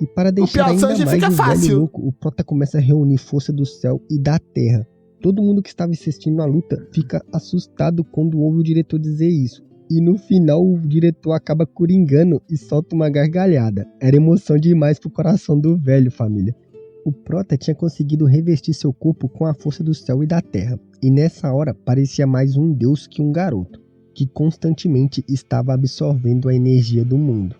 E para deixar ainda Sanji mais fica o fácil. velho louco, o Prota começa a reunir força do céu e da terra. Todo mundo que estava assistindo a luta fica assustado quando ouve o diretor dizer isso. E no final o diretor acaba coringando e solta uma gargalhada. Era emoção demais pro coração do velho, família. O Prota tinha conseguido revestir seu corpo com a força do céu e da terra. E nessa hora parecia mais um deus que um garoto, que constantemente estava absorvendo a energia do mundo.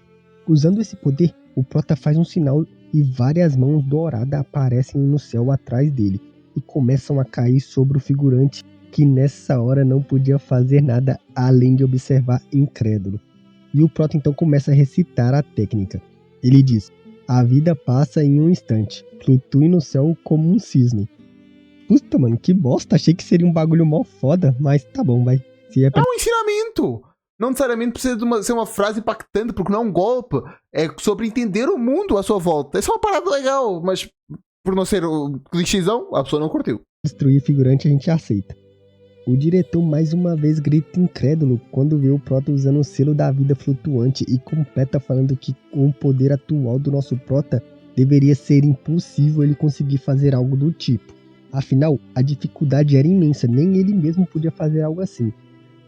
Usando esse poder, o Prota faz um sinal e várias mãos douradas aparecem no céu atrás dele e começam a cair sobre o figurante, que nessa hora não podia fazer nada além de observar incrédulo. E o Prota então começa a recitar a técnica. Ele diz: a vida passa em um instante, flutue no céu como um cisne. Puta, mano, que bosta, achei que seria um bagulho mó foda, mas tá bom, vai. Se é pra... É um ensinamento. Não necessariamente precisa ser uma frase impactante, porque não é um golpe. É sobre entender o mundo à sua volta. Essa é uma parada legal, mas por não ser o clichêzão, a pessoa não curtiu. Destruir figurante a gente aceita. O diretor mais uma vez grita incrédulo quando vê o Prota usando o selo da vida flutuante e completa falando que com o poder atual do nosso Prota deveria ser impossível ele conseguir fazer algo do tipo. Afinal, a dificuldade era imensa, nem ele mesmo podia fazer algo assim.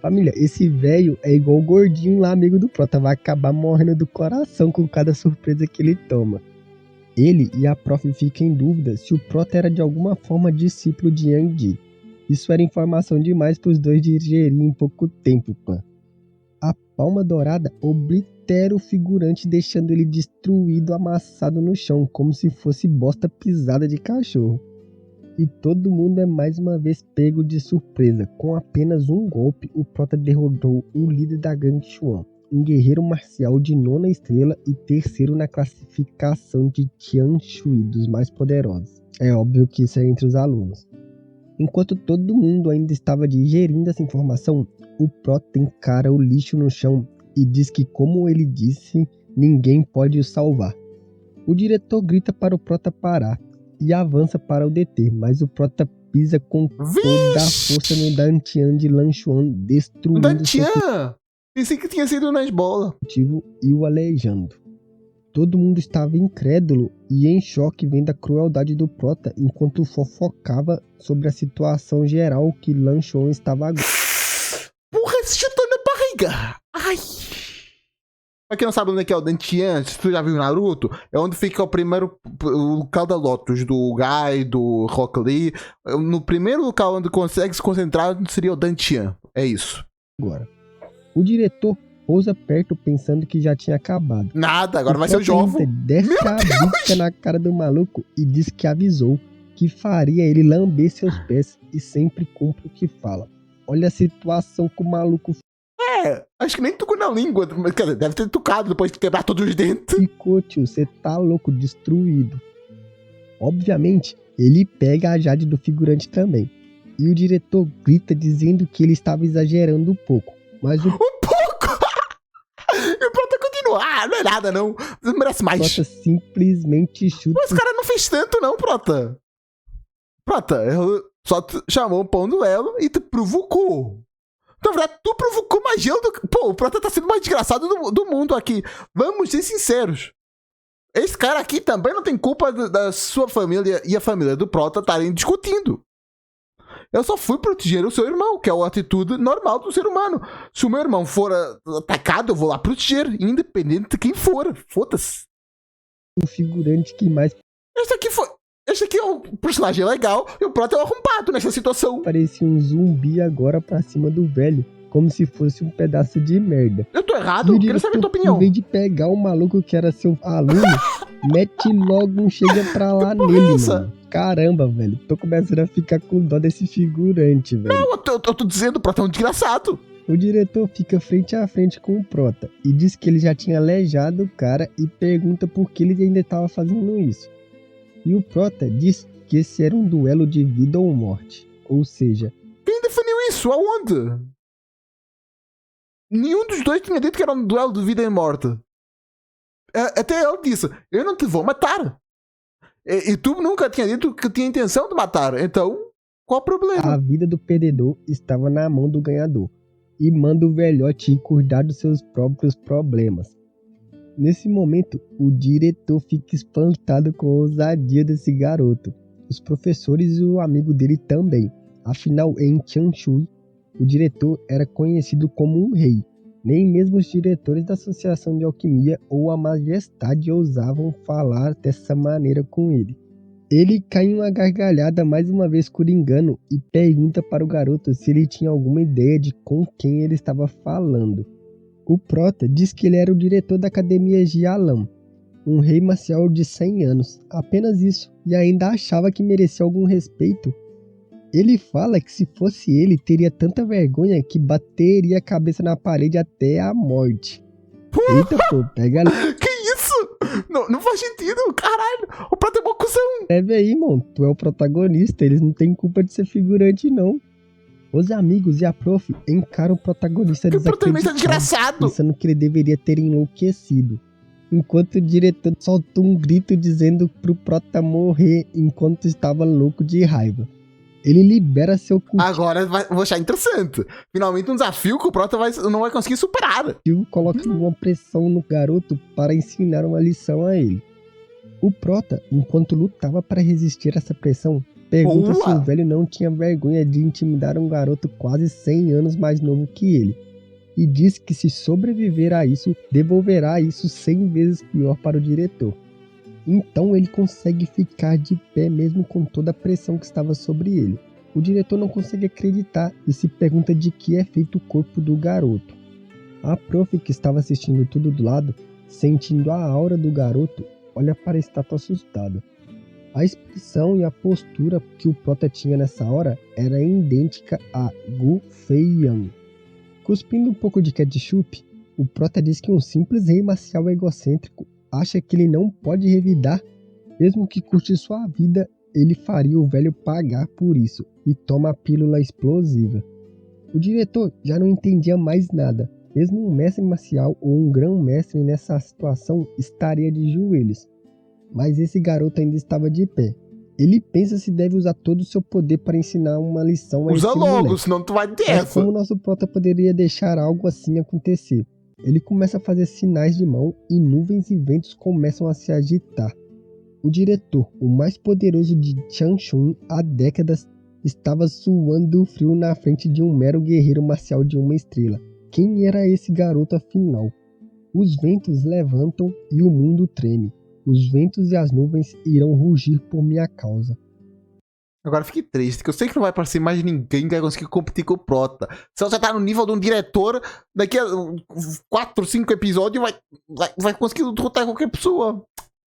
Família, esse velho é igual o gordinho lá, amigo do Prota, vai acabar morrendo do coração com cada surpresa que ele toma. Ele e a prof ficam em dúvida se o Prota era de alguma forma discípulo de Yang Ji. Isso era informação demais para os dois digerirem em pouco tempo, pã. A palma dourada oblitera o figurante, deixando ele destruído, amassado no chão, como se fosse bosta pisada de cachorro. E todo mundo é mais uma vez pego de surpresa. Com apenas um golpe, o Prota derrotou o líder da gangue Chuan, um guerreiro marcial de 9ª estrela e 3º na classificação de Tian Shui, dos mais poderosos. É óbvio que isso é entre os alunos. Enquanto todo mundo ainda estava digerindo essa informação, o Prota encara o lixo no chão e diz que, como ele disse, ninguém pode o salvar. O diretor grita para o Prota parar e avança para o deter, mas o Prota pisa com toda a força no Dantian de Lan Xuan, destruindo seu Pensei que tinha sido nas bolas. E o aleijando. Todo mundo estava incrédulo e em choque vendo a crueldade do Prota enquanto fofocava sobre a situação geral que Lan Xuan estava agora. Porra, esse chutando na barriga! Ai! Pra quem não sabe onde é que é o Dantian, se tu já viu Naruto, é onde fica o local da Lotus, do Gai, do Rock Lee. No primeiro local onde consegue se concentrar seria o Dantian. É isso. Agora, o diretor pousa perto pensando que já tinha acabado. Nada, agora vai ser o Jovo. Desce a bica na cara do maluco e diz que avisou que faria ele lamber seus pés e sempre cumpre o que fala. Olha a situação que o maluco... Acho que nem tocou na língua. Deve ter tocado depois de quebrar todos os dentes. Ficou, tio, você tá louco, destruído. Obviamente, ele pega a Jade do figurante também. E o diretor grita dizendo que ele estava exagerando um pouco. Mas o... E o Prota continua. Não é nada, não. Você merece mais. Prota simplesmente chuta. Mas o cara não fez tanto, não, Prota. Prota, só te chamou pra um duelo e te provocou. Na verdade, tu provocou mais gelo do que... Pô, o Prota tá sendo mais desgraçado do mundo aqui. Vamos ser sinceros. Esse cara aqui também não tem culpa da sua família e a família do Prota estarem discutindo. Eu só fui proteger o seu irmão, que é a atitude normal do ser humano. Se o meu irmão for atacado, eu vou lá proteger, independente de quem for. Foda-se. O figurante que mais Esse aqui é um personagem legal e o Prota é um arrombado nessa situação. parecia um zumbi agora pra cima do velho, como se fosse um pedaço de merda. Eu tô errado? Eu quero saber a tua opinião. Em vez de pegar o maluco que era seu aluno, mete logo um chega pra lá Que porra nele, é essa? mano. Caramba, velho. Tô começando a ficar com dó desse figurante, velho. Não, eu tô dizendo, o Prota é um desgraçado. O diretor fica frente a frente com o Prota e diz que ele já tinha aleijado o cara e pergunta por que ele ainda estava fazendo isso. E o Prota diz que esse era um duelo de vida ou morte. Ou seja, Quem definiu isso? Aonde? Nenhum dos dois tinha dito que era um duelo de vida e morte. Até ele disse, eu não te vou matar. E tu nunca tinha dito que tinha intenção de matar. Então, qual o problema? a vida do perdedor estava na mão do ganhador e manda o velhote ir cuidar dos seus próprios problemas. Nesse momento, o diretor fica espantado com a ousadia desse garoto. Os professores e o amigo dele também. Afinal, em Chanshui, o diretor era conhecido como um rei. Nem mesmo os diretores da Associação de Alquimia ou a Majestade ousavam falar dessa maneira com ele. Ele cai em uma gargalhada mais uma vez por engano e pergunta para o garoto se ele tinha alguma ideia de com quem ele estava falando. O Prota diz que ele era o diretor da Academia Jialam, um rei marcial de 100 anos, apenas isso, e ainda achava que merecia algum respeito. Ele fala que se fosse ele, teria tanta vergonha que bateria a cabeça na parede até a morte. Eita, pô, pega Que isso? Não faz sentido, caralho. O Prota é uma cuzão. leve aí, irmão. Tu é o protagonista, eles não têm culpa de ser figurante, não. Os amigos e a prof encaram o protagonista Que protagonista desacreditado, desgraçado. pensando que ele deveria ter enlouquecido. Enquanto o diretor solta um grito dizendo pro Prota morrer enquanto estava louco de raiva. Ele libera seu Agora vou achar interessante. Finalmente um desafio que o Prota não vai conseguir superar. cultivo, coloca uma pressão no garoto para ensinar uma lição a ele. O Prota, enquanto lutava para resistir a essa pressão, pergunta se Boa! o velho não tinha vergonha de intimidar um garoto quase 100 anos mais novo que ele. E diz que se sobreviver a isso, devolverá isso 100 vezes pior para o diretor. Então ele consegue ficar de pé mesmo com toda a pressão que estava sobre ele. O diretor não consegue acreditar e se pergunta de que é feito o corpo do garoto. A prof, que estava assistindo tudo do lado, sentindo a aura do garoto, olha para a estátua assustada. A expressão e a postura que o Prota tinha nessa hora era idêntica a Gu Feiyan. Cuspindo um pouco de ketchup, o Prota diz que um simples rei marcial egocêntrico acha que ele não pode revidar. Mesmo que custe sua vida, ele faria o velho pagar por isso e toma a pílula explosiva. O diretor já não entendia mais nada. Mesmo um mestre marcial ou um grão-mestre nessa situação estaria de joelhos. Mas esse garoto ainda estava de pé. Ele pensa se deve usar todo o seu poder para ensinar uma lição a Usa esse logo, moleque. senão tu vai ter Mas essa. como nosso Prota poderia deixar algo assim acontecer? Ele começa a fazer sinais de mão e nuvens e ventos começam a se agitar. O diretor, o mais poderoso de Chanshui há décadas, estava suando frio na frente de um mero guerreiro marcial de uma estrela. Quem era esse garoto afinal? Os ventos levantam e o mundo treme. Os ventos e as nuvens irão rugir por minha causa. Agora fiquei triste, que eu sei que não vai aparecer mais ninguém que vai conseguir competir com o Prota. Se você tá no nível de um diretor, daqui a 4, 5 episódios vai conseguir derrotar qualquer pessoa.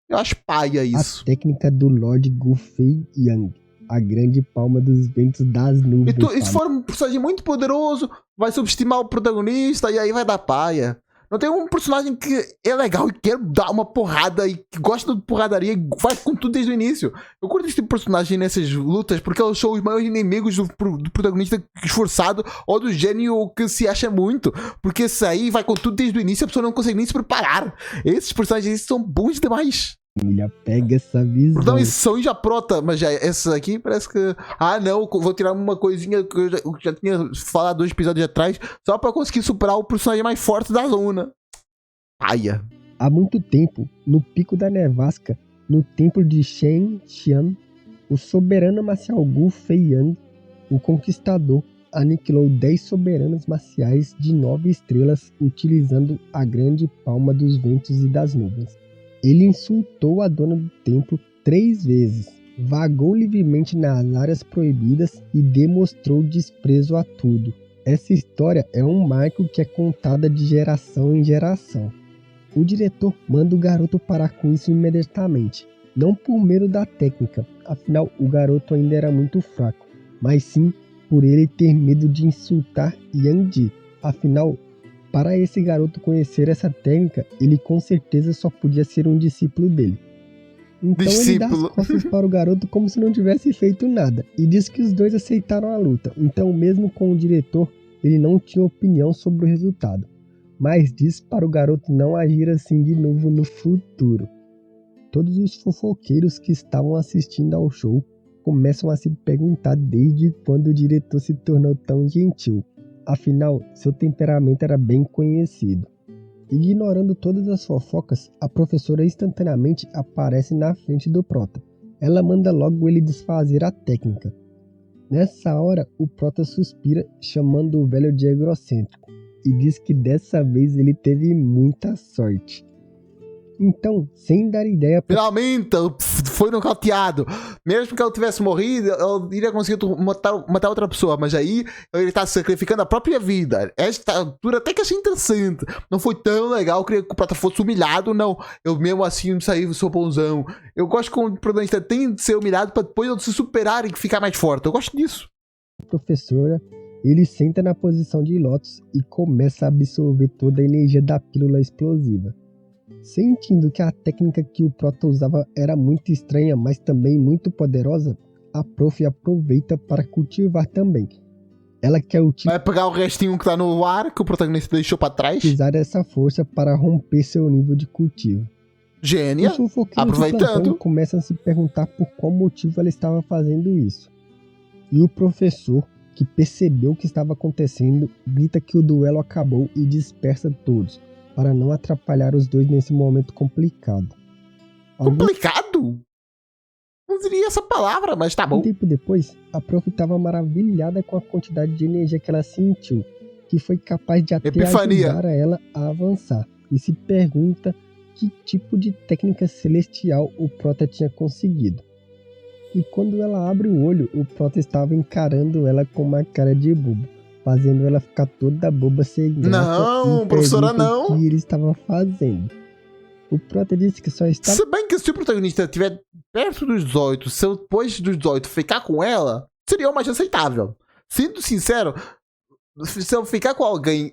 Eu acho paia isso. A técnica do Lord Gu Fei Yang, a grande palma dos ventos das nuvens. E se for um personagem muito poderoso, vai subestimar o protagonista e aí vai dar paia. Não tem um personagem que é legal e quer dar uma porrada e que gosta de porradaria e faz com tudo desde o início. Eu curto esse tipo de personagem nessas lutas porque eles são os maiores inimigos do protagonista esforçado ou do gênio que se acha muito. Porque esse aí vai com tudo desde o início e a pessoa não consegue nem se preparar. Esses personagens são bons demais. família, pega essa visão. Então, isso já prota, mas já essa aqui parece que. Ah, não, vou tirar uma coisinha que eu já tinha falado 2 episódios atrás, só pra conseguir superar o personagem mais forte da zona. Paia. Há muito tempo, no pico da nevasca, no templo de Shen Xian, o soberano marcial Gu Feiyang, o conquistador, aniquilou 10 soberanos marciais de 9 estrelas utilizando a grande palma dos ventos e das nuvens. Ele insultou a dona do templo 3 vezes, vagou livremente nas áreas proibidas e demonstrou desprezo a tudo. Essa história é um marco que é contada de geração em geração. O diretor manda o garoto parar com isso imediatamente, não por medo da técnica, afinal o garoto ainda era muito fraco, mas sim por ele ter medo de insultar Yang Ji. Afinal, para esse garoto conhecer essa técnica, ele com certeza só podia ser um discípulo dele. Então ele dá as costas para o garoto como se não tivesse feito nada, e diz que os dois aceitaram a luta, então mesmo com o diretor, ele não tinha opinião sobre o resultado, mas diz para o garoto não agir assim de novo no futuro. Todos os fofoqueiros que estavam assistindo ao show começam a se perguntar desde quando o diretor se tornou tão gentil. Afinal, seu temperamento era bem conhecido. Ignorando todas as fofocas, a professora instantaneamente aparece na frente do Prota. Ela manda logo ele desfazer a técnica. Nessa hora, o Prota suspira, chamando o velho de egocêntrico, e diz que dessa vez ele teve muita sorte. Então, sem dar ideia... Finalmente, foi nocauteado. Mesmo que ele tivesse morrido, ele iria conseguir matar outra pessoa. Mas aí, ele está sacrificando a própria vida. Esta altura até que achei interessante. Não foi tão legal, eu queria que o Prota fosse humilhado, não. Eu mesmo assim saí, sou bonzão. Eu gosto que o protagonista tem de ser humilhado para depois ele se superar e ficar mais forte. Eu gosto disso. Professora, ele senta na posição de Lotus e começa a absorver toda a energia da pílula explosiva. Sentindo que a técnica que o Prota usava era muito estranha, mas também muito poderosa, a prof aproveita para cultivar também. Ela quer vai pegar o restinho que tá no ar, que o protagonista deixou para trás. Usar essa força para romper seu nível de cultivo. Gênia, aproveitando. Começam a se perguntar por qual motivo ela estava fazendo isso. E o professor, que percebeu o que estava acontecendo, grita que o duelo acabou e dispersa todos, para não atrapalhar os dois nesse momento complicado. Complicado? Não diria essa palavra, mas tá bom. Um tempo depois, a prof estava maravilhada com a quantidade de energia que ela sentiu, que foi capaz de até ajudar ela a avançar, e se pergunta que tipo de técnica celestial o Prota tinha conseguido. E quando ela abre o olho, o Prota estava encarando ela com uma cara de bobo, fazendo ela ficar toda boba sem graça. Não, professora, não. O que ele estava fazendo. O Prota disse que só estava... Se bem que se o protagonista estiver perto dos 18, se eu depois dos 18 ficar com ela, seria o mais aceitável. Sendo sincero, se eu ficar com alguém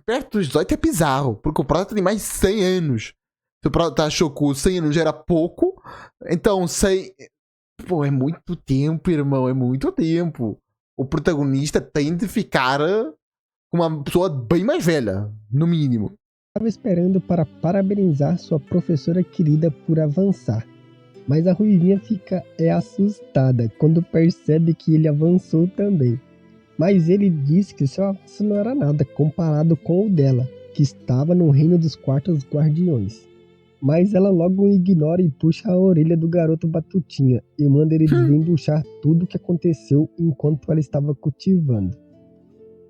perto dos 18 é bizarro, porque o Prota tem mais de 100 anos. Se o Prota achou que 100 anos já era pouco, então 100... Pô, é muito tempo, irmão, é muito tempo. O protagonista tem de ficar com uma pessoa bem mais velha, no mínimo. Estava esperando para parabenizar sua professora querida por avançar, mas a ruivinha fica assustada quando percebe que ele avançou também. Mas ele diz que seu avanço não era nada comparado com o dela, que estava no reino dos quartos guardiões. Mas ela logo o ignora e puxa a orelha do garoto Batutinha e manda ele desembuchar tudo o que aconteceu enquanto ela estava cultivando.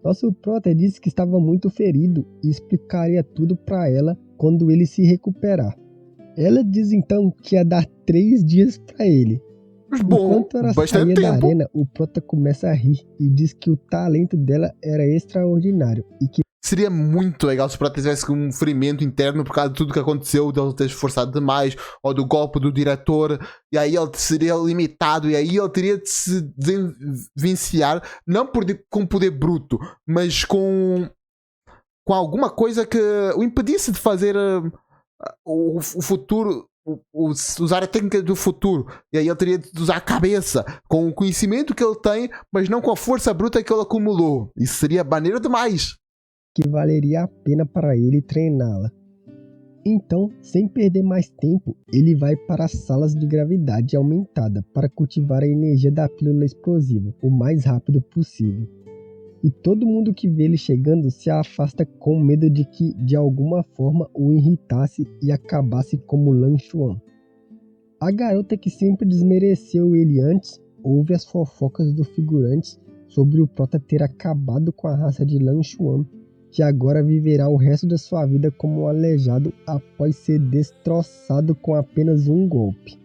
Nosso Prota disse que estava muito ferido e explicaria tudo para ela quando ele se recuperar. Ela diz então que ia dar 3 dias para ele. Bom, enquanto ela saía da arena, o Prota começa a rir e diz que o talento dela era extraordinário e que seria muito legal se o Prota tivesse um ferimento interno por causa de tudo que aconteceu, de ele ter esforçado demais, ou do golpe do diretor, e aí ele seria limitado, e aí ele teria de se desvencilhar, não com poder bruto, mas com alguma coisa que o impedisse de fazer o futuro, usar a técnica do futuro. E aí ele teria de usar a cabeça, com o conhecimento que ele tem, mas não com a força bruta que ele acumulou. Isso seria maneiro demais. Que valeria a pena para ele treiná-la. Então, sem perder mais tempo, ele vai para as salas de gravidade aumentada para cultivar a energia da pílula explosiva o mais rápido possível. E todo mundo que vê ele chegando se afasta com medo de que, de alguma forma, o irritasse e acabasse como Lan Xuan. A garota que sempre desmereceu ele antes, ouve as fofocas do figurante sobre o Prota ter acabado com a raça de Lan Xuan, que agora viverá o resto da sua vida como um aleijado após ser destroçado com apenas um golpe.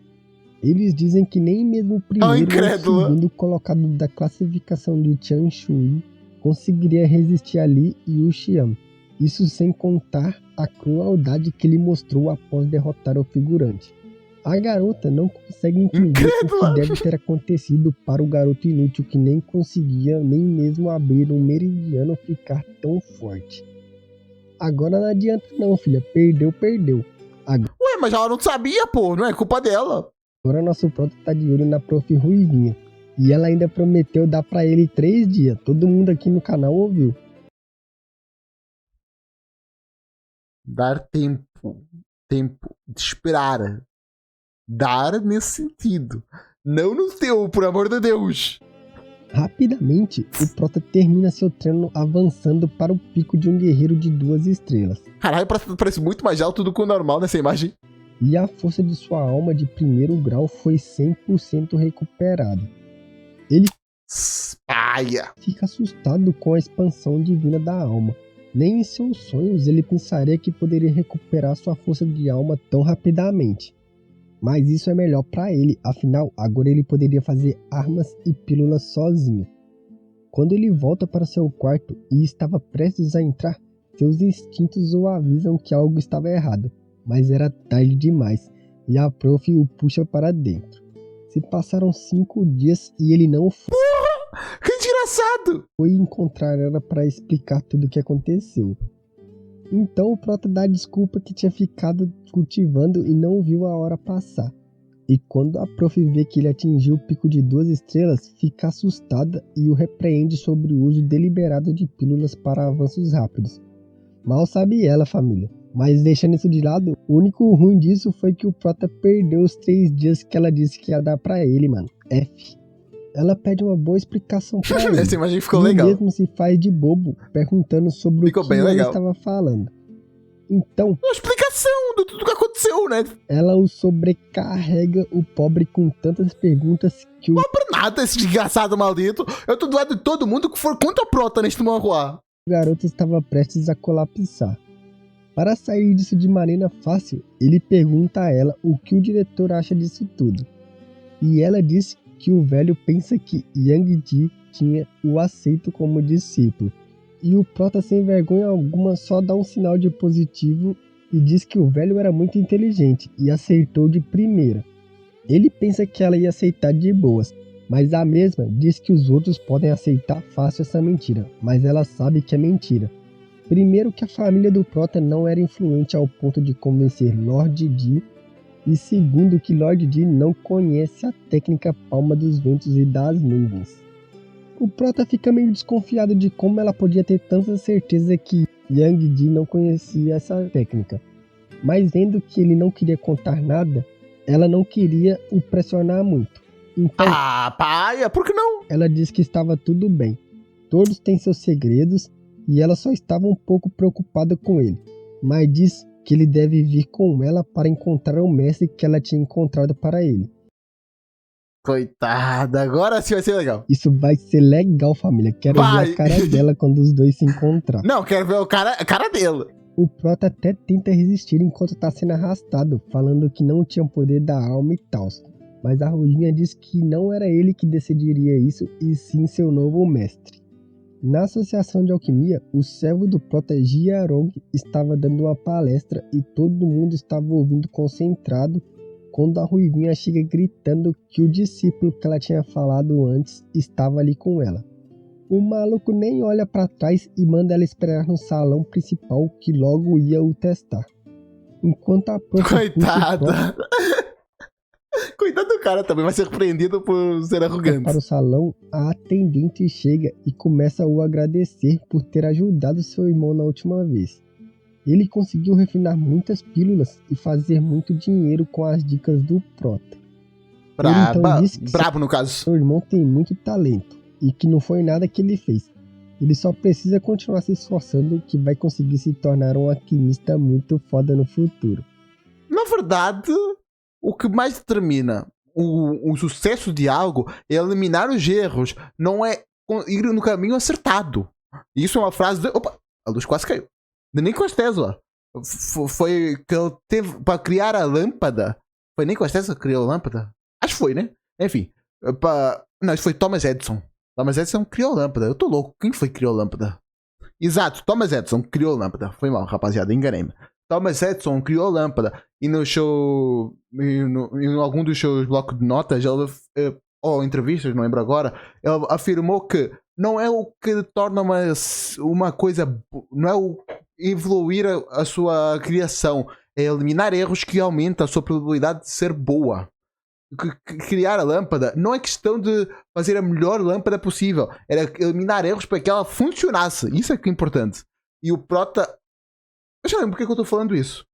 Eles dizem que nem mesmo o primeiro ou segundo colocado da classificação de Tian Shui conseguiria resistir a Li Yuxian. Isso sem contar a crueldade que ele mostrou após derrotar o figurante. A garota não consegue entender o que deve ter acontecido para o garoto inútil que nem conseguia nem mesmo abrir um meridiano ficar tão forte. Agora não adianta não, filha. Perdeu. Ué, mas ela não sabia, pô. Não é culpa dela. Agora nosso Prota tá de olho na Prof. Ruivinha. E ela ainda prometeu dar pra ele 3 dias. Todo mundo aqui no canal ouviu. Dar tempo de esperar. Dar nesse sentido. Não no teu, por amor de Deus. Rapidamente, o Prota termina seu treino avançando para o pico de um guerreiro de 2 estrelas. Caralho, parece muito mais alto do que o normal nessa imagem. E a força de sua alma de 1º grau foi 100% recuperada. Ele fica assustado com a expansão divina da alma. Nem em seus sonhos ele pensaria que poderia recuperar sua força de alma tão rapidamente. Mas isso é melhor para ele, afinal, agora ele poderia fazer armas e pílulas sozinho. Quando ele volta para seu quarto e estava prestes a entrar, seus instintos o avisam que algo estava errado. Mas era tarde demais, e a prof o puxa para dentro. Se passaram 5 dias e ele não foi. Porra! Que desgraçado! Foi encontrar ela para explicar tudo o que aconteceu. Então o Prota dá a desculpa que tinha ficado cultivando e não viu a hora passar. E quando a prof vê que ele atingiu o pico de 2 estrelas, fica assustada e o repreende sobre o uso deliberado de pílulas para avanços rápidos. Mal sabe ela, família. Mas deixando isso de lado, o único ruim disso foi que o Prota perdeu os 3 dias que ela disse que ia dar pra ele, mano. F. Ela pede uma boa explicação pra ele. Essa imagem ficou e legal. Mesmo se faz de bobo, perguntando sobre ficou o que ele estava falando. Então... uma explicação de tudo que aconteceu, né? Ela o sobrecarrega, o pobre, com tantas perguntas que o... Não é por nada, esse desgraçado maldito. Eu tô do lado de todo mundo que for contra a Prota neste manhua. O garoto estava prestes a colapsar. Para sair disso de maneira fácil, ele pergunta a ela o que o diretor acha disso tudo. E ela diz que o velho pensa que Yang Ji tinha o aceito como discípulo. E o Prota, sem vergonha alguma, só dá um sinal de positivo e diz que o velho era muito inteligente e aceitou de primeira. Ele pensa que ela ia aceitar de boas, mas a mesma diz que os outros podem aceitar fácil essa mentira, mas ela sabe que é mentira. Primeiro, que a família do Prota não era influente ao ponto de convencer Lord Di, e segundo, que Lord Di não conhece a técnica Palma dos Ventos e das Nuvens. O Prota fica meio desconfiado de como ela podia ter tanta certeza que Yang Di não conhecia essa técnica, mas vendo que ele não queria contar nada, ela não queria o pressionar muito. Então, paia, por que não? Ela disse que estava tudo bem, todos têm seus segredos, e ela só estava um pouco preocupada com ele, mas diz que ele deve vir com ela para encontrar o mestre que ela tinha encontrado para ele. Coitada, agora sim vai ser legal. Isso vai ser legal, família. Quero ver a cara dela quando os dois se encontrar. Não, quero ver a cara dela. O Prota até tenta resistir enquanto está sendo arrastado, falando que não tinha poder da alma e tal. Mas a Ruinha diz que não era ele que decidiria isso, e sim seu novo mestre. Na Associação de Alquimia, o servo do Prota Jiarong estava dando uma palestra e todo mundo estava ouvindo concentrado quando a Ruivinha chega gritando que o discípulo que ela tinha falado antes estava ali com ela. O maluco nem olha para trás e manda ela esperar no salão principal que logo ia o testar. Enquanto a Coitada! Coitado do cara, também vai ser surpreendido por ser arrogante. Para o salão, a atendente chega e começa a o agradecer por ter ajudado seu irmão na última vez. Ele conseguiu refinar muitas pílulas e fazer muito dinheiro com as dicas do Prota. Ele então disse que Brabo no caso. seu irmão tem muito talento e que não foi nada que ele fez. Ele só precisa continuar se esforçando que vai conseguir se tornar um alquimista muito foda no futuro. Na verdade, o que mais determina o sucesso de algo é eliminar os erros, não é ir no caminho acertado. Isso é uma frase de... Opa, a luz quase caiu. De Nikola Tesla. Foi que ele teve para criar a lâmpada. Foi Nikola Tesla que criou a lâmpada? Acho que foi, né? Enfim. Não, isso foi Thomas Edison. Thomas Edison criou a lâmpada. Eu tô louco. Quem foi que criou a lâmpada? Exato, Thomas Edison criou a lâmpada. Foi mal, rapaziada, enganei-me. Thomas Edison criou a lâmpada. E no show. Em algum dos seus blocos de notas, ele, ou entrevistas, não lembro agora, ele afirmou que não é o que torna uma coisa. Não é o evoluir a sua criação. É eliminar erros que aumenta a sua probabilidade de ser boa. Criar a lâmpada não é questão de fazer a melhor lâmpada possível, era eliminar erros para que ela funcionasse. Isso é que é importante. E o Prota, eu já lembro porque que eu estou falando isso.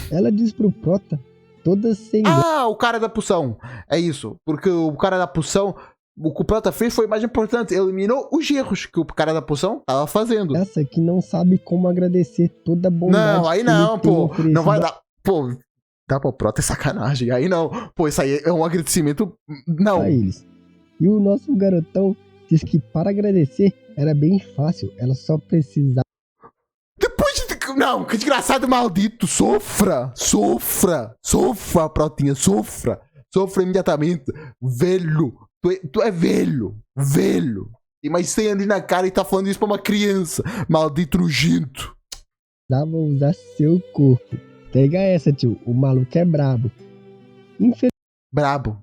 Ela diz pro Prota, todas sem... O cara da poção. É isso, porque o cara da poção, o que o Prota fez foi mais importante, eliminou os erros que o cara da poção estava fazendo. Essa que não sabe como agradecer toda a bondade. Não, aí não, pô, não vai dar, pô. Dá pro Prota é sacanagem. Aí não. Pô, isso aí é um agradecimento. Não. A eles. E o nosso garotão diz que para agradecer era bem fácil. Ela só precisava. Depois de. Não, que desgraçado maldito. Sofra. Sofra. Sofra, Protinha. Sofra. Sofra imediatamente. Velho. Tu é velho. Velho. Tem mais 100 anos na cara e tá falando isso pra uma criança. Maldito nojento. Precisava usar seu corpo. Pega essa, tio. O maluco é brabo. Brabo.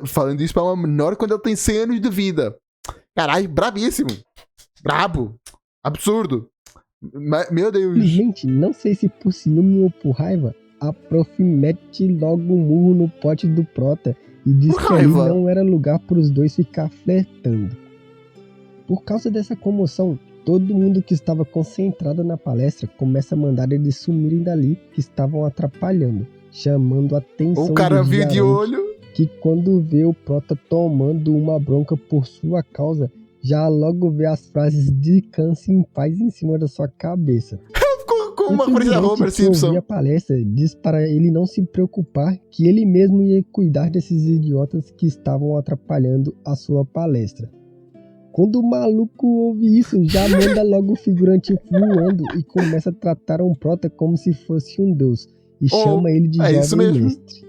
Falando isso pra uma menor quando ela tem 100 anos de vida. Caralho, brabíssimo. Brabo. Absurdo. Meu Deus. Simplesmente, não sei se por ciúme ou por raiva, a prof mete logo um murro no pote do Prota e diz que ali não era lugar para os dois ficar flertando. Por causa dessa comoção, todo mundo que estava concentrado na palestra começa a mandar eles sumirem dali, que estavam atrapalhando, chamando a atenção do cara viu de olho, que quando vê o Prota tomando uma bronca por sua causa, já logo vê as frases "descanse em paz" em cima da sua cabeça. Com uma coisa da Homer Simpson. A palestra diz para ele não se preocupar, que ele mesmo ia cuidar desses idiotas que estavam atrapalhando a sua palestra. Quando o maluco ouve isso, já manda logo o figurante voando e começa a tratar um Prota como se fosse um deus e chama ele de jovem mestre.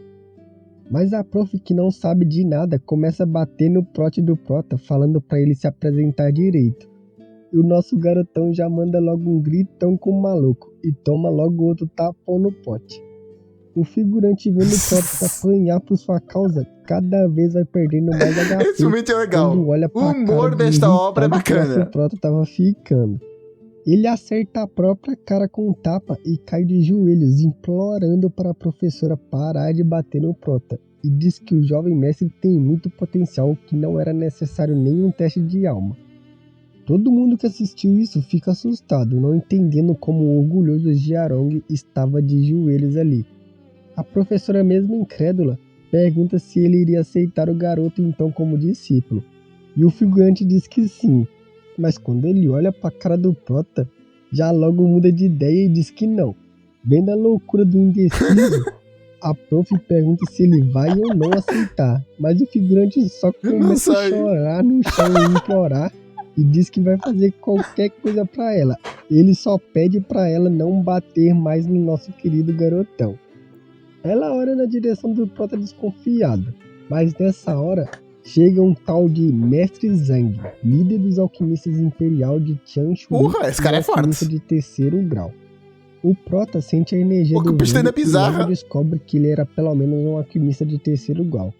Mas a prof, que não sabe de nada, começa a bater no prote do Prota, falando para ele se apresentar direito. E o nosso garotão já manda logo um gritão com o maluco e toma logo outro tapão no pote. O figurante vendo o Prota apanhar por sua causa, cada vez vai perdendo mais HP. Esse momento é legal. O humor desta obra é bacana. O Prota tava ficando. Ele acerta a própria cara com um tapa e cai de joelhos, implorando para a professora parar de bater no Prota. E diz que o jovem mestre tem muito potencial, que não era necessário nenhum teste de alma. Todo mundo que assistiu isso fica assustado, não entendendo como o orgulhoso Jiarong estava de joelhos ali. A professora, mesmo incrédula, pergunta se ele iria aceitar o garoto então como discípulo. E o figurante diz que sim, mas quando ele olha para a cara do Prota, já logo muda de ideia e diz que não. Vendo a loucura do indeciso, a prof pergunta se ele vai ou não aceitar, mas o figurante só começa a chorar no chão e implorar e diz que vai fazer qualquer coisa para ela. Ele só pede para ela não bater mais no nosso querido garotão. Ela olha na direção do Prota desconfiado, mas nessa hora chega um tal de Mestre Zhang, líder dos alquimistas imperial de Tianshui, esse cara é forte. De 3º grau. O Prota sente a energia do Zhang e logo descobre que ele era pelo menos um alquimista de 3º grau.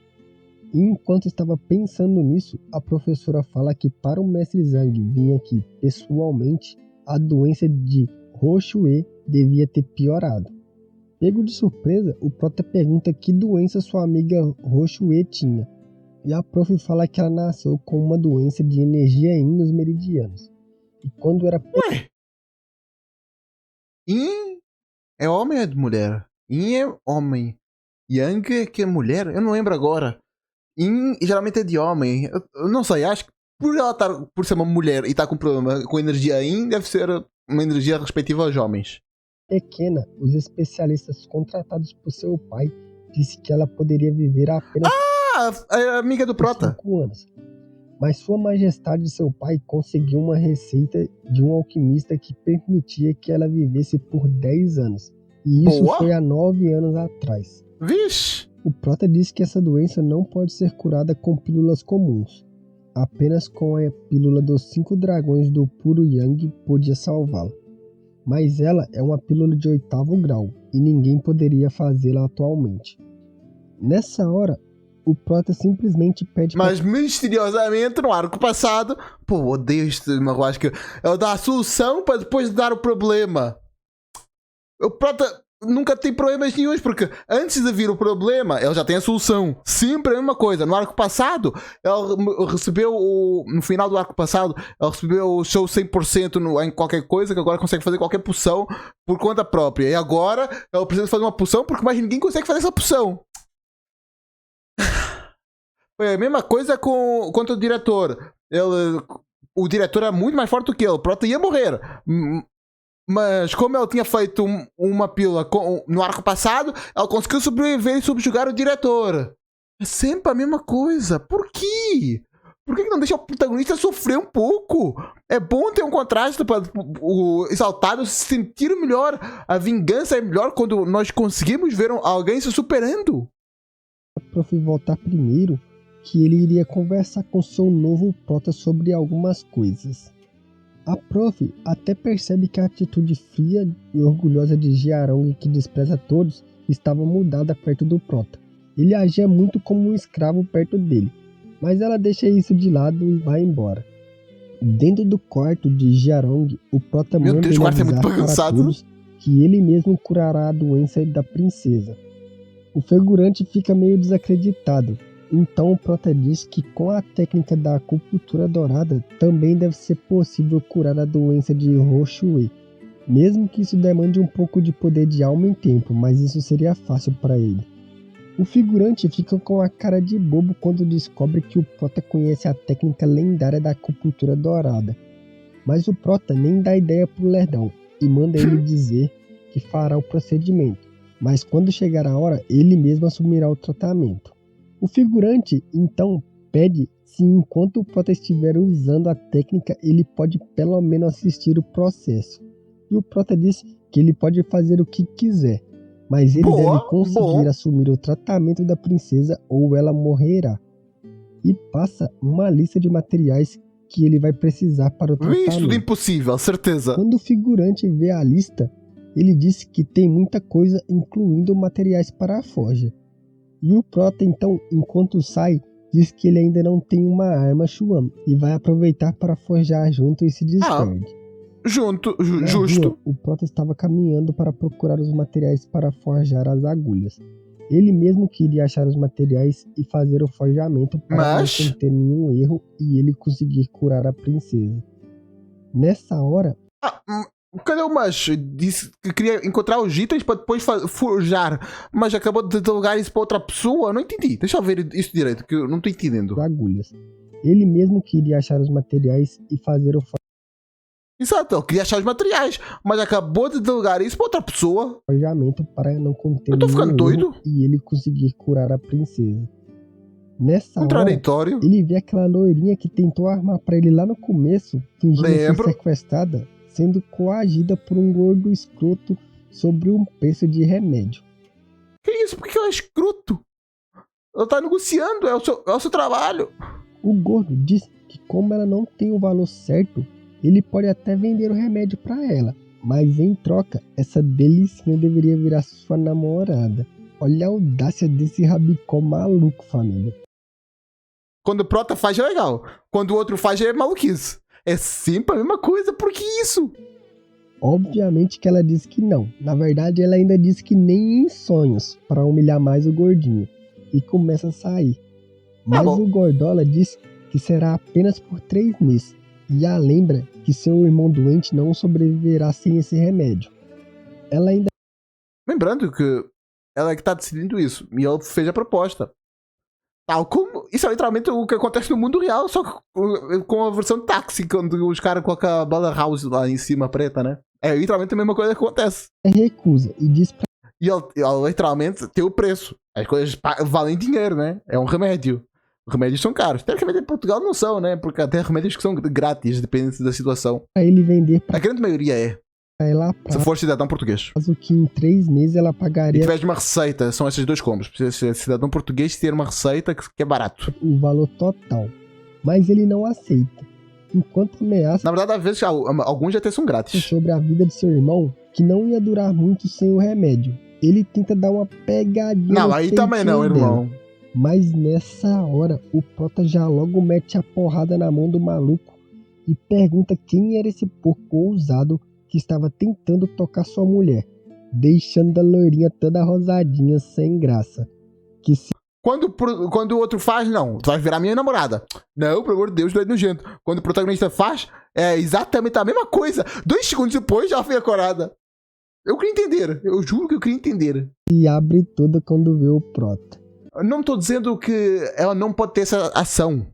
E enquanto estava pensando nisso, a professora fala que para o Mestre Zhang vir aqui pessoalmente, a doença de Roshue devia ter piorado. Pego de surpresa, o Prota pergunta que doença sua amiga Roshue tinha. E a prof fala que ela nasceu com uma doença de energia Yin nos meridianos. E quando era Yin é homem ou é de mulher? Yin é homem. Yang é que é mulher? Eu não lembro agora. Yin geralmente é de homem. Eu não sei, acho que por ser uma mulher e estar com problema com energia Yin, deve ser uma energia respectiva aos homens. Pequena, os especialistas contratados por seu pai disse que ela poderia viver apenas A amiga do Prota. 5 anos. Mas Sua Majestade e seu pai conseguiu uma receita de um alquimista que permitia que ela vivesse por 10 anos. E isso Boa. foi há 9 anos atrás. Vixe. O Prota disse que essa doença não pode ser curada com pílulas comuns. Apenas com a pílula dos 5 dragões do puro Yang podia salvá-la. Mas ela é uma pílula de 8º grau e ninguém poderia fazê-la atualmente. Nessa hora, o Prota simplesmente pede Mas misteriosamente no arco passado, pô, odeio isto, mas eu acho que ele dá a solução para depois dar o problema. O Prota nunca tem problemas nenhums, porque antes de vir o problema, ele já tem a solução. Sempre a mesma coisa. No arco passado, ele recebeu no final do arco passado, ele recebeu o show 100% em qualquer coisa, que agora consegue fazer qualquer poção por conta própria. E agora, ele precisa fazer uma poção porque mais ninguém consegue fazer essa poção. Foi a mesma coisa contra o diretor. O diretor era muito mais forte do que ele. O Prota ia morrer. Mas como ele tinha feito uma pílula no arco passado, ele conseguiu sobreviver e subjugar o diretor. É sempre a mesma coisa. Por quê? Por que não deixa o protagonista sofrer um pouco? É bom ter um contraste para o exaltado se sentir melhor. A vingança é melhor quando nós conseguimos ver alguém se superando. para o Prof voltar primeiro, que ele iria conversar com seu novo Prota sobre algumas coisas. A Prof até percebe que a atitude fria e orgulhosa de Jiarong, que despreza todos, estava mudada perto do Prota. Ele agia muito como um escravo perto dele, mas ela deixa isso de lado e vai embora. Dentro do quarto de Jiarong, o Prota manda ele avisar para todos que ele mesmo curará a doença da princesa. O figurante fica meio desacreditado. Então o Prota diz que com a técnica da acupuntura dourada também deve ser possível curar a doença de Roshue, mesmo que isso demande um pouco de poder de alma em tempo, mas isso seria fácil para ele. O figurante fica com a cara de bobo quando descobre que o Prota conhece a técnica lendária da acupuntura dourada, mas o Prota nem dá ideia pro lerdão e manda ele dizer que fará o procedimento, mas quando chegar a hora ele mesmo assumirá o tratamento. O figurante, então, pede se enquanto o Prota estiver usando a técnica, ele pode pelo menos assistir o processo. E o Prota diz que ele pode fazer o que quiser, mas ele deve conseguir assumir o tratamento da princesa ou ela morrerá. E passa uma lista de materiais que ele vai precisar para o tratamento. Isso tudo impossível, certeza. Quando o figurante vê a lista, ele diz que tem muita coisa, incluindo materiais para a forja. E o Prota, então, enquanto sai, diz que ele ainda não tem uma arma Chuan e vai aproveitar para forjar junto e se despede. Justo. Rua, o Prota estava caminhando para procurar os materiais para forjar as agulhas. Ele mesmo queria achar os materiais e fazer o forjamento para não ter nenhum erro e ele conseguir curar a princesa. Nessa hora... Cadê o Mush? Disse que queria encontrar os itens para depois forjar, mas acabou de delegar isso para outra pessoa? Eu não entendi. Deixa eu ver isso direito, que eu não estou entendendo. Agulhas. Ele mesmo queria achar os materiais e fazer o Exato, ele queria achar os materiais, mas acabou de delegar isso para outra pessoa. Forjamento para não conter eu tô ficando doido. E ele conseguir curar a princesa. Nessa hora, ele vê aquela loirinha que tentou armar para ele lá no começo, fingindo ser sequestrada, sendo coagida por um gordo escroto sobre um preço de remédio. Que isso? Por que ela é escroto? Ela tá negociando, é o seu trabalho. O gordo diz que como ela não tem o valor certo, ele pode até vender o remédio para ela, mas em troca, essa delicinha deveria virar sua namorada. Olha a audácia desse rabicó maluco, família. Quando o Prota faz é legal, quando o outro faz é maluquice. É sempre a mesma coisa, por que isso? Obviamente que ela disse que não. Na verdade, ela ainda disse que nem em sonhos, para humilhar mais o gordinho. E começa a sair. Mas o Gordola diz que será apenas por 3 meses. E a lembra que seu irmão doente não sobreviverá sem esse remédio. Ela ainda Lembrando que ela é que tá decidindo isso. E ela fez a proposta. Tal como. Isso é literalmente o que acontece no mundo real, só que com a versão táxi, quando os caras colocam a bala house lá em cima preta, né? É literalmente a mesma coisa que acontece. recusa e diz pra E ela literalmente tem o preço. As coisas valem dinheiro, né? É um remédio. Os remédios são caros. Até remédios em Portugal não são, né? Porque até remédios que são grátis, dependendo da situação. ele vender pra A grande maioria é. ela Se for cidadão português. prazo que em 3 meses ela E pagaria tiveres uma receita, são esses dois combos. Precisa ser cidadão português e ter uma receita que é barato. o valor total. Mas ele não aceita. Enquanto ameaça Na verdade, às vezes alguns até são grátis. sobre a vida de seu irmão, que não ia durar muito sem o remédio. Ele tenta dar uma pegadinha Não, no aí também não, peitinho dela. irmão. Mas nessa hora, o Prota já logo mete a porrada na mão do maluco e pergunta quem era esse porco ousado que estava tentando tocar sua mulher, deixando a loirinha toda rosadinha sem graça. Que se Quando o outro faz, não. Tu vai virar minha namorada. Não, pelo amor de Deus, não é nojento. Quando o protagonista faz, é exatamente a mesma coisa. 2 segundos depois, já foi acorada. Eu queria entender. Eu juro que eu queria entender. abre toda quando vê o Prota. Eu não estou dizendo que ela não pode ter essa ação.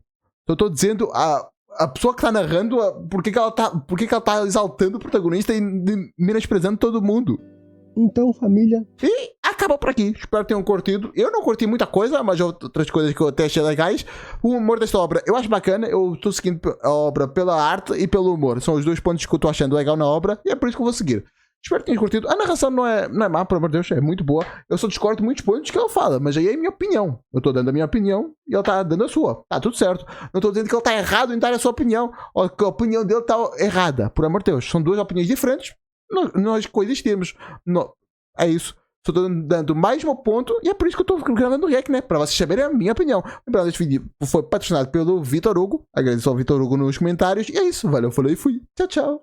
Eu estou dizendo a pessoa que está narrando por que ela tá exaltando o protagonista e menosprezando todo mundo. Então, família, E acaba por aqui. Espero que tenham curtido. Eu não curti muita coisa, mas outras coisas que eu até achei legais. O humor desta obra eu acho bacana. Eu estou seguindo a obra pela arte e pelo humor. São os 2 pontos que eu estou achando legal na obra e é por isso que eu vou seguir. Espero que tenham curtido. A narração não é má, pelo amor de Deus, é muito boa. Eu só discordo muitos pontos que ela fala, mas aí é a minha opinião. Eu tô dando a minha opinião e ela tá dando a sua. Tá tudo certo. Não tô dizendo que ela tá errado em dar a sua opinião, ou que a opinião dele tá errada. Por amor de Deus, são 2 opiniões diferentes. Nós coexistimos. É isso. Só tô dando mais um ponto e é por isso que eu tô gravando o react, né? Pra vocês saberem a minha opinião. Lembrando, esse vídeo foi patrocinado pelo Vitor Hugo. Agradeço ao Vitor Hugo nos comentários. E é isso. Valeu, falou e fui. Tchau, tchau.